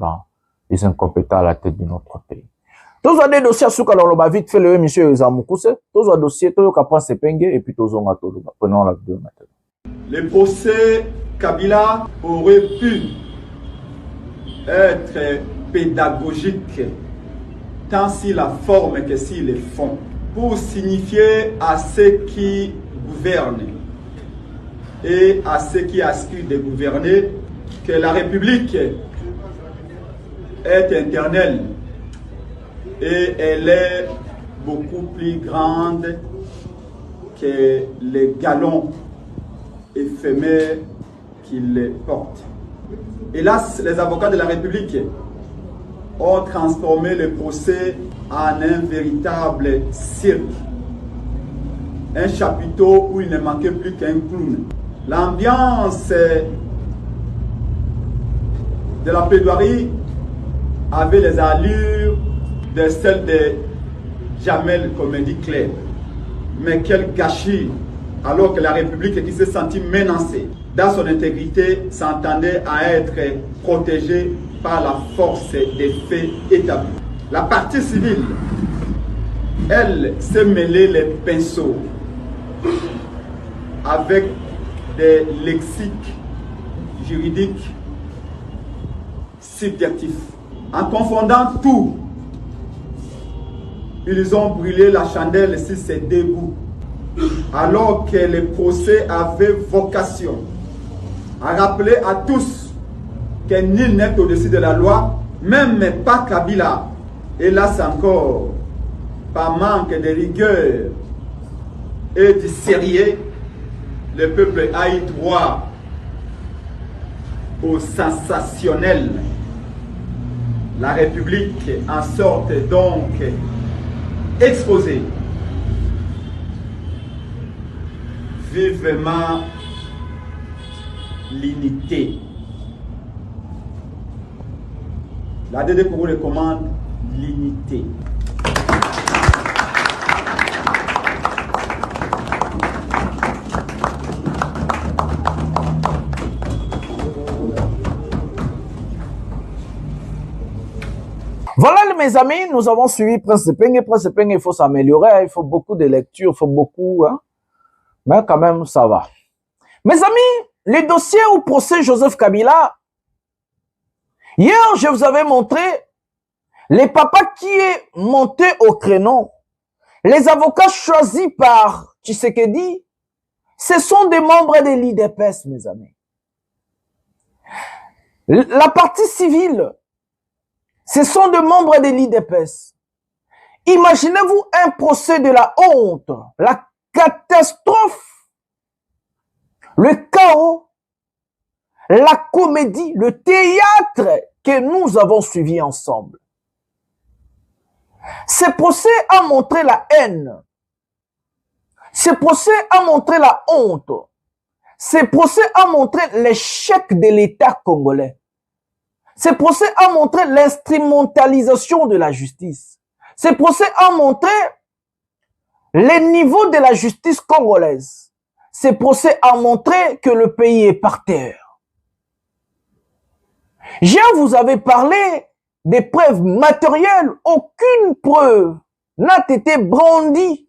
à la tête de notre pays. Tous les dossiers à Souka dans le vite fait le monsieur Zamoukousse. Tous les dossiers, tous les capas se peignent et puis tous les autres. Prenons la vidéo maintenant. Le procès Kabila aurait pu être pédagogique tant si la forme que si le fond, pour signifier à ceux qui gouvernent et à ceux qui aspirent de gouverner que la République est éternelle et elle est beaucoup plus grande que les galons éphémères qu'il porte. Hélas, les avocats de la République ont transformé le procès en un véritable cirque. Un chapiteau où il ne manquait plus qu'un clown. L'ambiance de la plaidoirie avait les allures de celle de Jamel Comédie Club. Mais quel gâchis, alors que la République qui s'est sentie menacée dans son intégrité s'entendait à être protégée par la force des faits établis. La partie civile, elle, s'est mêlée les pinceaux avec des lexiques juridiques subjectifs. En confondant tout, ils ont brûlé la chandelle sur ces deux bouts, alors que le procès avait vocation à rappeler à tous que nul n'est au-dessus de la loi, même pas Kabila. Hélas encore, par manque de rigueur et de sérieux, le peuple a eu droit au sensationnel. La République en sorte donc exposée. vivement l'unité. La DD Congo recommande l'unité. Voilà mes amis, nous avons suivi Prince de Peng. Prince de Peng, il faut s'améliorer, il faut beaucoup de lecture, il faut beaucoup, hein? Mais quand même, ça va. Mes amis, les dossiers au procès Joseph Kabila, hier, je vous avais montré les papas qui est monté au créneau. Les avocats choisis par Tshisekedi, ce sont des membres de l'IDPS, mes amis. La partie civile, ce sont des membres de l'IDPS. Imaginez-vous un procès de la honte, la catastrophe, le chaos, la comédie, le théâtre que nous avons suivi ensemble. Ce procès a montré la haine. Ce procès a montré la honte. Ce procès a montré l'échec de l'État congolais. Ce procès a montré l'instrumentalisation de la justice. Ce procès a montré les niveaux de la justice congolaise. Ce procès a montré que le pays est par terre. Je vous avais parlé des preuves matérielles. Aucune preuve n'a été brandie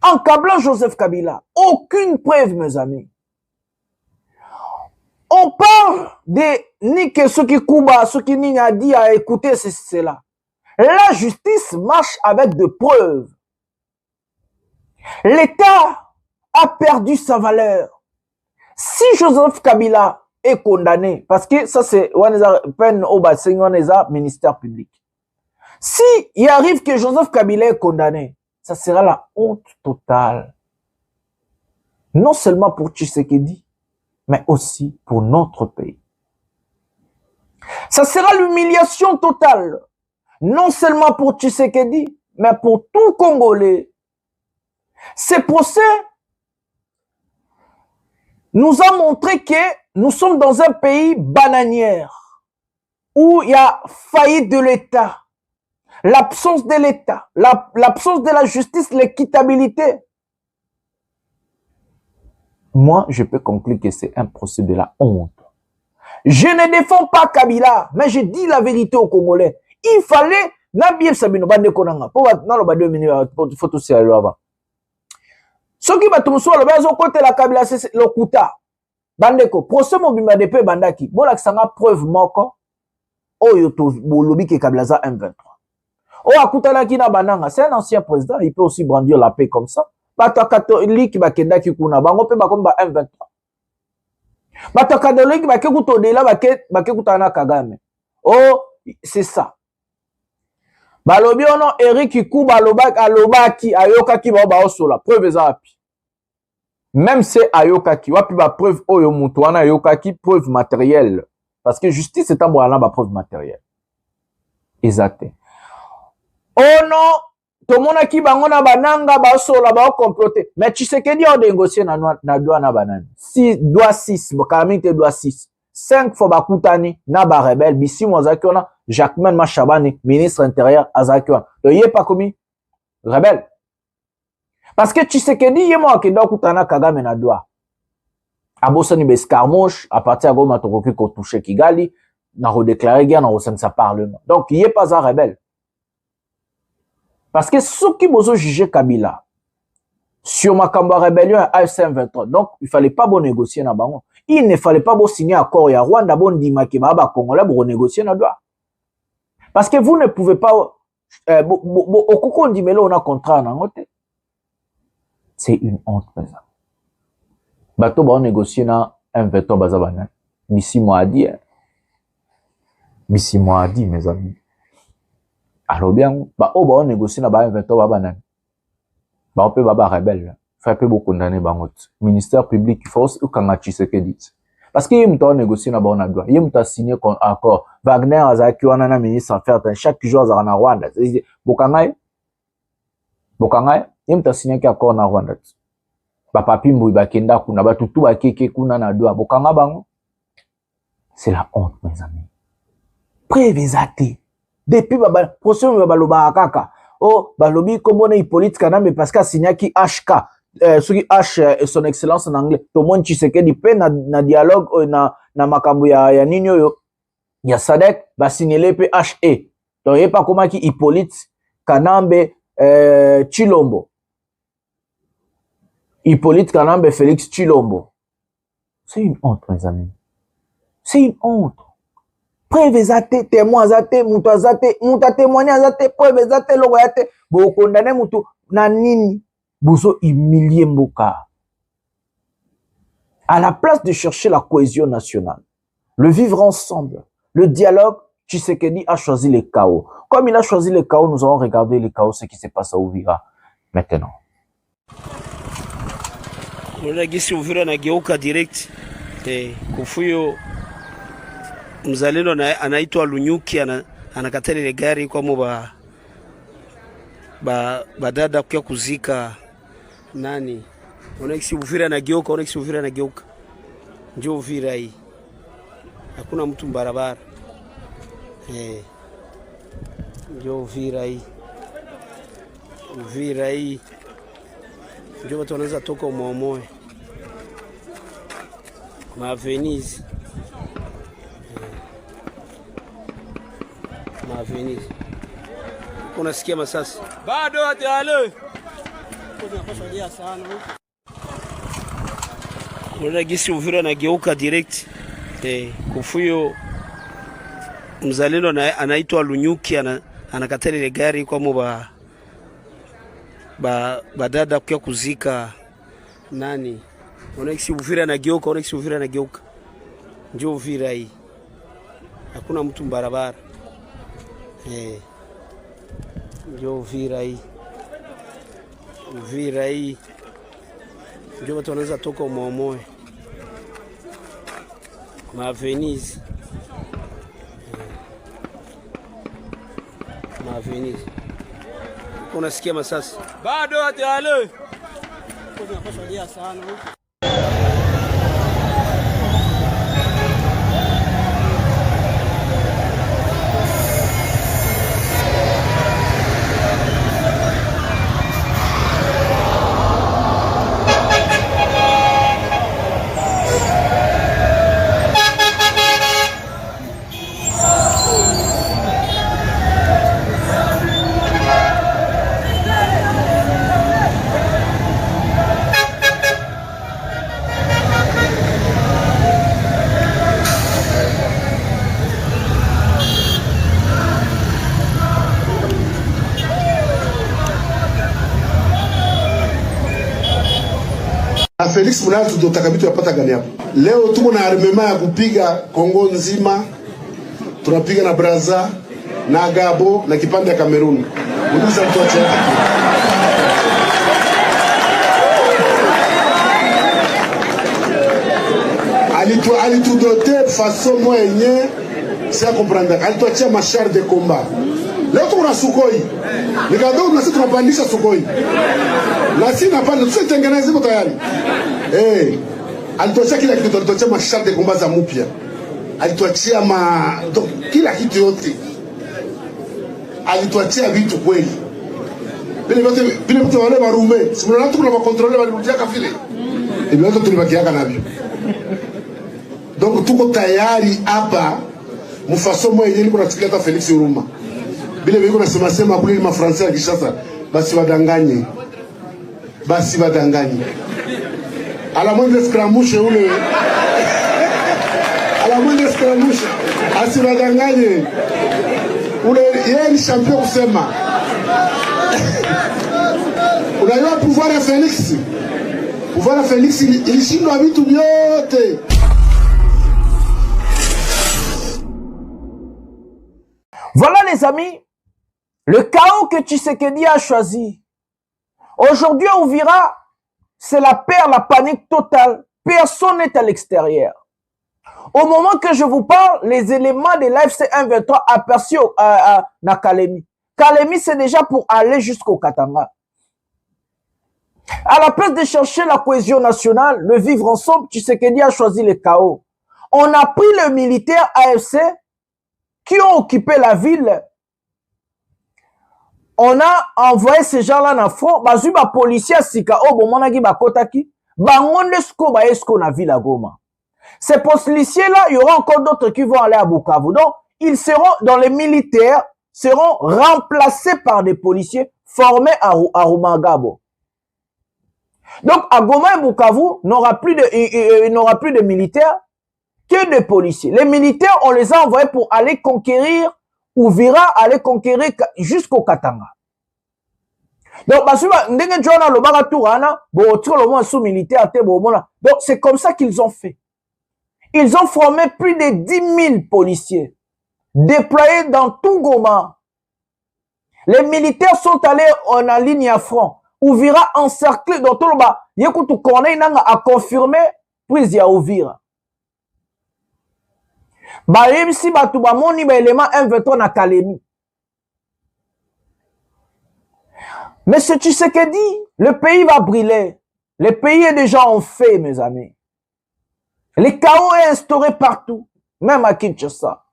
en câblant Joseph Kabila. Aucune preuve, mes amis. On parle de Nike Soki Kuba, Soki Nina dit à écouter cela. La justice marche avec des preuves. L'État a perdu sa valeur. Si Joseph Kabila est condamné, parce que ça c'est peine au ministère public. Si il arrive que Joseph Kabila est condamné, ça sera la honte totale. Non seulement pour Tshisekedi, mais aussi pour notre pays. Ça sera l'humiliation totale, non seulement pour Tshisekedi, mais pour tout Congolais. Ces procès nous ont montré que nous sommes dans un pays bananière, où il y a faillite de l'État, l'absence de l'État, l'absence de la justice, l'équitabilité. Moi, je peux conclure que c'est un procès de la honte. Je ne défends pas Kabila, mais je dis la vérité aux Congolais. Il fallait... Ce qui va tout côté la Kabila, c'est le Kuta. Bandeko, procès mobima de pe bandaki. Bon, là, ça n'a preuve moko. Oh, yoto, bolobi ke Kabila za M23. Oh, Akuta la kina bananga. C'est un ancien président. Il peut aussi brandir la paix comme ça. Bato catholique bakenda ki kuna bango pe bakomba M23. Bato catholique bakekuto de la bakekuta na Kagame. Oh, c'est ça. Balobi ono Eric Kuba alobaki ayokaki ba osola. Preuve za api. Même c'est ayokaki wapi ba preuve oyo mutu wana ayokaki preuve matérielle parce que justice est amboana ba preuve matérielle. Exact. Oh non, to mona ki bango na bananga ba sola ba comploter. Mais Tshisekedi a négocié na douane banane. 6 doit 6, bokamite doit 6. 5 fois bakutani na ba rebelle bisi mozaki ona Jacquemain Machabani ministre intérieur azaki ona. To yé pas commis rebelle. Parce que Tshisekedi yemo akenda kutana Kagame na doa. Abosani bescarmouche à partir de Goma Tokoki ko toucher Kigali na redéclarer guerre na au sa parlement. Donc il est pas un rebelle. Parce que ceux qui bozo juger Kabila sur Makamba rébellion à AFC-M23. Donc il fallait pas bon négocier na bango. Il ne fallait pas bon signer accord ya Rwanda bon dima ki ba Congolais pour négocier na doa. Parce que vous ne pouvez pas au koko ndimelo on a contrat na ngote. C'est une honte, mes amis. Bato ba négocier na M23 bazabana. Misi Moadi. Misi Moadi, mes amis. Alors bien, ba o ba négocier na ba M23 babana. Ba on peut baba rebelle. Fait peu beaucoup condamner bangot. Ministère public il faut ou kanga Tshisekedi. Parce que yim to négocier na ba on a droit. Yim ta signé accord. Wagner azaki wana na ministre affaires chaque jour za na Rwanda. Bokanga yim ta signé accord na Rwanda. papapi mboyi bakenda kuna batutu bakeke kuna na doa bokanga bango. C'est la honte, mes amis. Prévisate. Depuis procès baloba kaka. Oh, balobi komona Hippolyte Kanambe parce qu'a signé qui HK. Ce qui H son excellence en anglais. Tout le monde Tshisekedi pe na dialogue na makambo ya nini yo. Ya Sadek ba signaler pe HE. Donc yé pas comment qui Hippolyte Kanambe Chilombo. Hippolyte Kanambe Félix Chilombo. C'est une honte, mes amis. C'est une honte. Preuve zate, témoin zate, muta zate, muta témoigner zate, preuve zate, logo yate. Bo condamné mutu na nini. Bozo humilier mboka. À la place de chercher la cohésion nationale, le vivre ensemble, le dialogue, Tshisekedi a choisi le chaos. Comme il a choisi le chaos, nous allons regarder le chaos, ce qui se passe à Uvira maintenant. Gisi Uvira nageuka direct kufuyo mzalendo anaitwa Lunyuki anakatana ile gari kwa badada kwa kuzika nani. Gisi Uvira nageuka, gisi Uvira nageuka. Njoo Uvira hii. Hakuna mtu barabara. Njoo Uvira hii. Uvira hii. Njoo watu wanaweza toka umomoe. Mavenizi. Mavenizi. Unasikia masasi? Bado atale. Mbona gisi Uvira nageuka direct kufuyo mzalendo anaitwa Lunyuki anakatana ile gari kwa badada kwa kuzika nani. Gisi Uvira nageuka, gisi Uvira nageuka. Njoo Uvira hii. Hakuna mtu barabara. Njoo Uvira hii. Uvira hii. Njoo watu wanaweza toka umomoe. Mavenizi. Mavenizi. Unasikia masasi? Bado atale. Na Felix Munali tutotaka vitu yapata gani hapo? Leo tuko na armema ya kupiga Kongo nzima. Tunapiga na Brazza, na Gabo, na kipande ya Cameroon. Mtuza mtuache hapa. Alitudote façon moyenye, c'est à comprendre. Alituachia machar de combat. Leo tuko na Sukhoi. Nikadou na sisi tunapandisha Sukhoi. Na sisi napanda tusitengeneze mko tayari. Alituachia kila kitu, alituachia machar de combat za mpya. Alituachia kila kitu yote. Alituachia vitu kweli. Vile vitu wale marume, si mnaona tu kuna contrôler walirudia kafile. Ndio ndio tulibakiaka navyo. Donc tuko tayari hapa mfaso mwa yenyewe kuna tiketa Felix Uruma. Vile vile kuna sema kule ma Français ya Kinshasa basi wadanganye. Basi wadanganye. Ala mwende skramouche ule. Ala mwende skramouche. Asi wadanganye. Ule yeye ni champion kusema. Unajua pouvoir ya Felix. Pouvoir ya Felix ilishindwa vitu vyote. Voilà les amis, le chaos que Tshisekedi a choisi. Aujourd'hui on verra, c'est la peur, la panique totale. Personne n'est à l'extérieur. Au moment que je vous parle, les éléments de l'AFC 1-23 aperçus à Kalemi. Kalemi, c'est déjà pour aller jusqu'au Katanga. À la place de chercher la cohésion nationale, le vivre ensemble, Tshisekedi a choisi le chaos. On a pris les militaires AFC qui ont occupé la ville. On a envoyé ces gens-là dans le front. Bazu ba policier sika o bomonaki ba kotaki. Bangonde sko ba esko na ville à Goma. Ces policiers-là, il y aura encore d'autres qui vont aller à Bukavu. Donc, ils seront, dans les militaires, seront remplacés par des policiers formés à Rumangabo. Donc, à Goma et Bukavu, il n'aura plus de militaires que de policiers. Les militaires, on les a envoyés pour aller conquérir Uvira, aller conquérir jusqu'au Katanga. Donc, c'est comme ça qu'ils ont fait. Ils ont formé plus de 10 000 policiers déployés dans tout Goma. Les militaires sont allés en ligne à front. Uvira encerclé dans tout le bas. Yekutu Corneille a confirmé, puis il y a Uvira. Même si Batouba moni ba élément M23 na Kalemi. Mais ce Tshisekedi, le pays va brûler. Le pays est déjà en feu, mes amis. Le chaos est instauré partout, même à Kinshasa.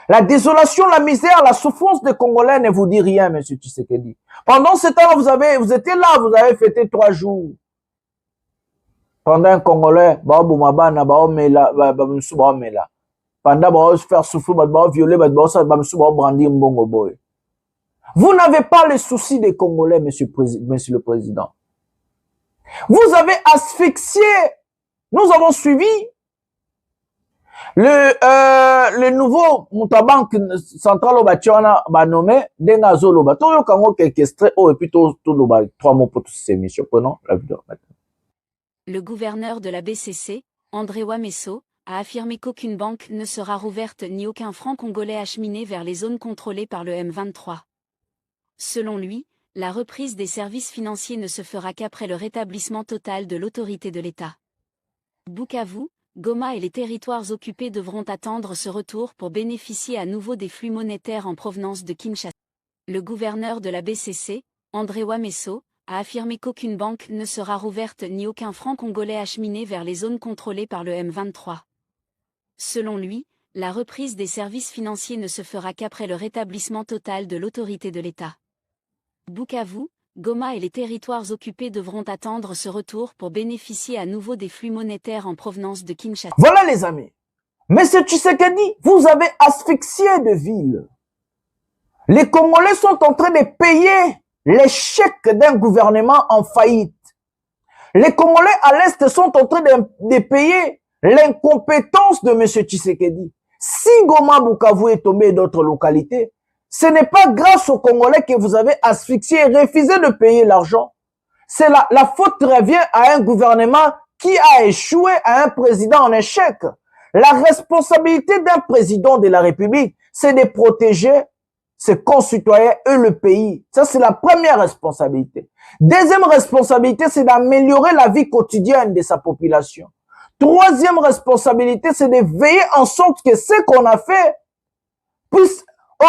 La désolation, la misère, la souffrance des Congolais ne vous dit rien, monsieur Tshisekedi. Pendant ce temps, vous étiez là, vous avez fêté 3 jours. Pendant un Congolais, pendant faire souffrir, violer, brandir mbongo boy. Vous n'avez pas le souci des Congolais, monsieur le Président. Vous avez asphyxié. Nous avons suivi le nouveau Moutabank central au Batiana va nommé Dengazolo. Toyo Kango quelques extraits et puis tout 3 mots pour toutes ces émissions. Prenons la vidéo maintenant. Le gouverneur de la BCC, André Wamesso, a affirmé qu'aucune banque ne sera rouverte ni aucun franc congolais acheminé vers les zones contrôlées par le M23. Selon lui, la reprise des services financiers ne se fera qu'après le rétablissement total de l'autorité de l'État. Bukavu, Goma et les territoires occupés devront attendre ce retour pour bénéficier à nouveau des flux monétaires en provenance de Kinshasa. Le gouverneur de la BCC, André Wamesso, a affirmé qu'aucune banque ne sera rouverte ni aucun franc congolais acheminé vers les zones contrôlées par le M23. Selon lui, la reprise des services financiers ne se fera qu'après le rétablissement total de l'autorité de l'État. Bukavu, Goma et les territoires occupés devront attendre ce retour pour bénéficier à nouveau des flux monétaires en provenance de Kinshasa. Voilà les amis. Monsieur Tshisekedi, vous avez asphyxié de villes. Les Congolais sont en train de payer l'échec d'un gouvernement en faillite. Les Congolais à l'Est sont en train de payer l'incompétence de monsieur Tshisekedi. Si Goma, Bukavu est tombé d'autres localités, ce n'est pas grâce aux Congolais que vous avez asphyxié et refusé de payer l'argent. C'est la faute revient à un gouvernement qui a échoué, à un président en échec. La responsabilité d'un président de la République, c'est de protéger ses concitoyens et le pays. Ça, c'est la première responsabilité. Deuxième responsabilité, c'est d'améliorer la vie quotidienne de sa population. Troisième responsabilité, c'est de veiller en sorte que ce qu'on a fait puisse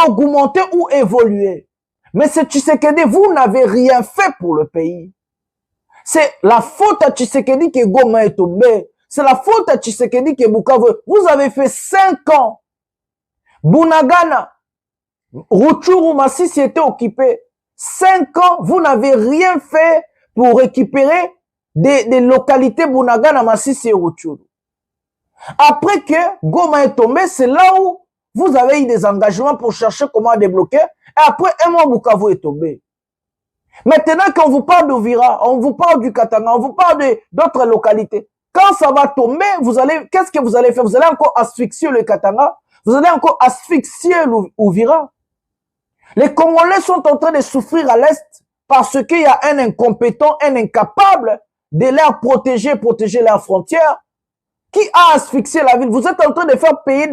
augmenter ou évoluer. Mais c'est Tshisekedi, vous n'avez rien fait pour le pays. C'est la faute à Tshisekedi que Goma est tombé. C'est la faute à Tshisekedi que Bukavu. Vous avez fait 5 ans. Bunagana, Rutshuru, Masisi était occupé. 5 ans, vous n'avez rien fait pour récupérer des localités Bunagana, Masisi et Rutshuru. Après que Goma est tombé, c'est là où vous avez eu des engagements pour chercher comment débloquer. Et après, un mois, Bukavu est tombé. Maintenant, quand on vous parle d'Uvira, on vous parle du Katanga, on vous parle d'autres localités. Quand ça va tomber, qu'est-ce que vous allez faire? Vous allez encore asphyxier le Katanga. Vous allez encore asphyxier l'Uvira. Les Congolais sont en train de souffrir à l'Est parce qu'il y a un incompétent, un incapable de leur protéger leurs frontières, qui a asphyxié la ville. Vous êtes en train de faire payer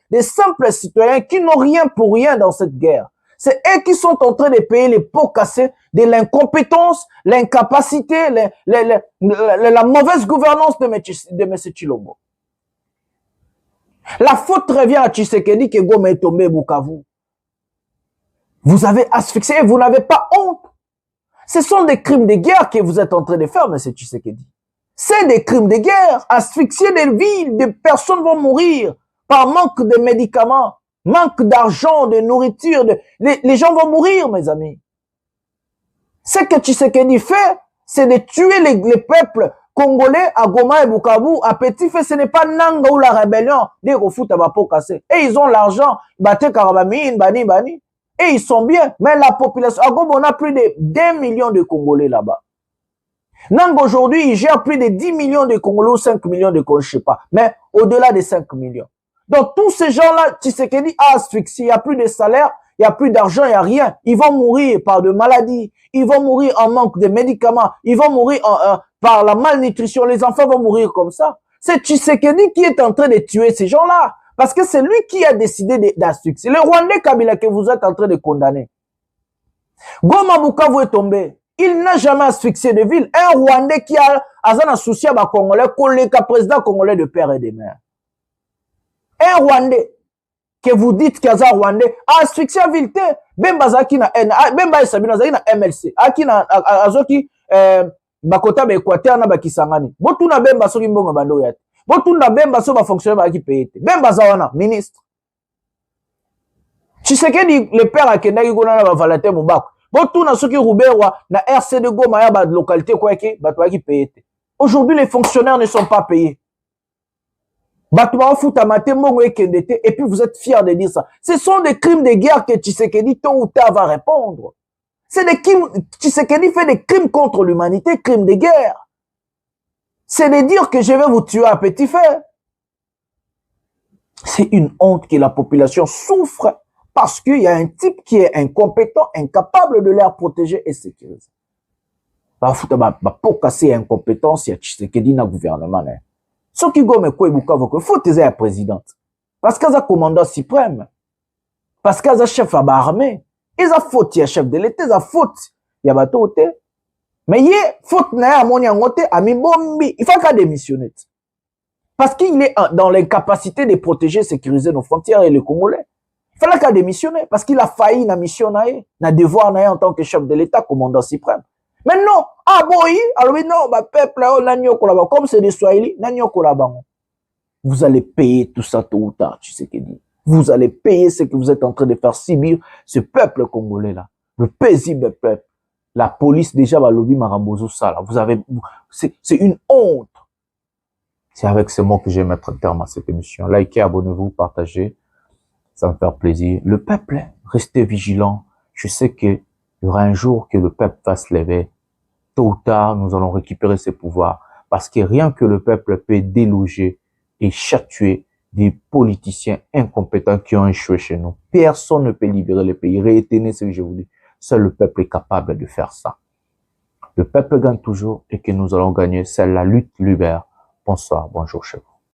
des simples citoyens qui n'ont rien pour rien dans cette guerre. C'est eux qui sont en train de payer les pots cassés de l'incompétence, l'incapacité, la mauvaise gouvernance de M. Tshilombo. La faute revient à Tshisekedi que Goma est tombé Bukavu. Vous avez asphyxié, vous n'avez pas honte. Ce sont des crimes de guerre que vous êtes en train de faire, M. Tshisekedi. C'est des crimes de guerre. Asphyxier des villes, des personnes vont mourir par manque de médicaments, manque d'argent, de nourriture. Les gens vont mourir, mes amis. Ce que Tshisekedi fait, c'est de tuer les peuples congolais à Goma et Bukavu. À petit fait, ce n'est pas Nanga ou la rébellion. Des refoutent à Bapo cassé. Et ils ont l'argent. Bate Karabamine, Bani, Bani. Et ils sont bien. Mais la population, à Goma, on a plus de 2 millions de Congolais là-bas. Nang aujourd'hui, il gère plus de 10 millions de Congolais ou 5 millions de Congolais, je sais pas. Mais au-delà des 5 millions. Donc, tous ces gens-là, Tshisekedi a asphyxié. Il n'y a plus de salaire, il n'y a plus d'argent, il n'y a rien. Ils vont mourir par de maladies. Ils vont mourir en manque de médicaments. Ils vont mourir par la malnutrition. Les enfants vont mourir comme ça. C'est Tshisekedi qui est en train de tuer ces gens-là. Parce que c'est lui qui a décidé d'asphyxier. Le Rwandais Kabila que vous êtes en train de condamner. Goma Bukavu est tombé. Il n'a jamais asphyxié de ville. Un Rwandais qui a un souci à Congolais, collègue président congolais de père et de mère. Un Rwandais que vous dites qu'il y a un Rwandais a asphyxié la ville. Bemba Zaki na Bemba Sabina Zaki na MLC. Aki na Azoki Bakota ba Équateur na Bakisangani. Botu na Bemba soki mbongo bando yate. Botu na Bemba so ba fonctionnaire ba ki payete. Bemba Zawana ministre. Tshisekedi le père akendaki kona na ba Valentin Mubako. Botu na soki Ruberwa na RCD Goma ya ba localité quoi ki bato ba ki payete. Aujourd'hui les fonctionnaires ne sont pas payés. Et puis vous êtes fiers de dire ça. Ce sont des crimes de guerre que Tshisekedi tôt ou tard va répondre. C'est des crimes, Tshisekedi fait des crimes contre l'humanité, crimes de guerre. C'est de dire que je vais vous tuer à petit feu. C'est une honte que la population souffre parce qu'il y a un type qui est incompétent, incapable de les protéger et sécuriser. Pour casser incompétence, il y a Tshisekedi dans le gouvernement. Ce qui gomme quoi il faut être la présidente. Parce qu'elle a commandant suprême. Parce qu'elle a chef à l'armée. Ils a faute, il y a chef de l'État, ils a faute. Il y a bateau. Mais il y a faute, il faut qu'elle démissionne. Parce qu'il est dans l'incapacité de protéger et sécuriser nos frontières et les Congolais. Il fallait qu'elle démissionne. Parce qu'il a failli na mission, na devoir en tant que chef de l'État, commandant suprême. Mais non, alors non, peuple, comme c'est des Swahili, vous allez payer tout ça tôt ou tard, tu sais ce qu'il dit. Vous allez payer ce que vous êtes en train de faire subir ce peuple congolais-là, le paisible peuple. La police déjà va lobby Marambozo ça là. Vous avez, c'est une honte. C'est avec ces mots que je vais mettre un terme à cette émission. Likez, abonnez-vous, partagez, ça me fait plaisir. Le peuple, restez vigilant. Je sais que il y aura un jour que le peuple va se lever. Tôt ou tard, nous allons récupérer ses pouvoirs. Parce que rien que le peuple peut déloger et chatuer des politiciens incompétents qui ont échoué chez nous. Personne ne peut libérer le pays. Rétenez ce que je vous dis. Seul le peuple est capable de faire ça. Le peuple gagne toujours et que nous allons gagner. C'est la lutte libère. Bonsoir, bonjour chez vous.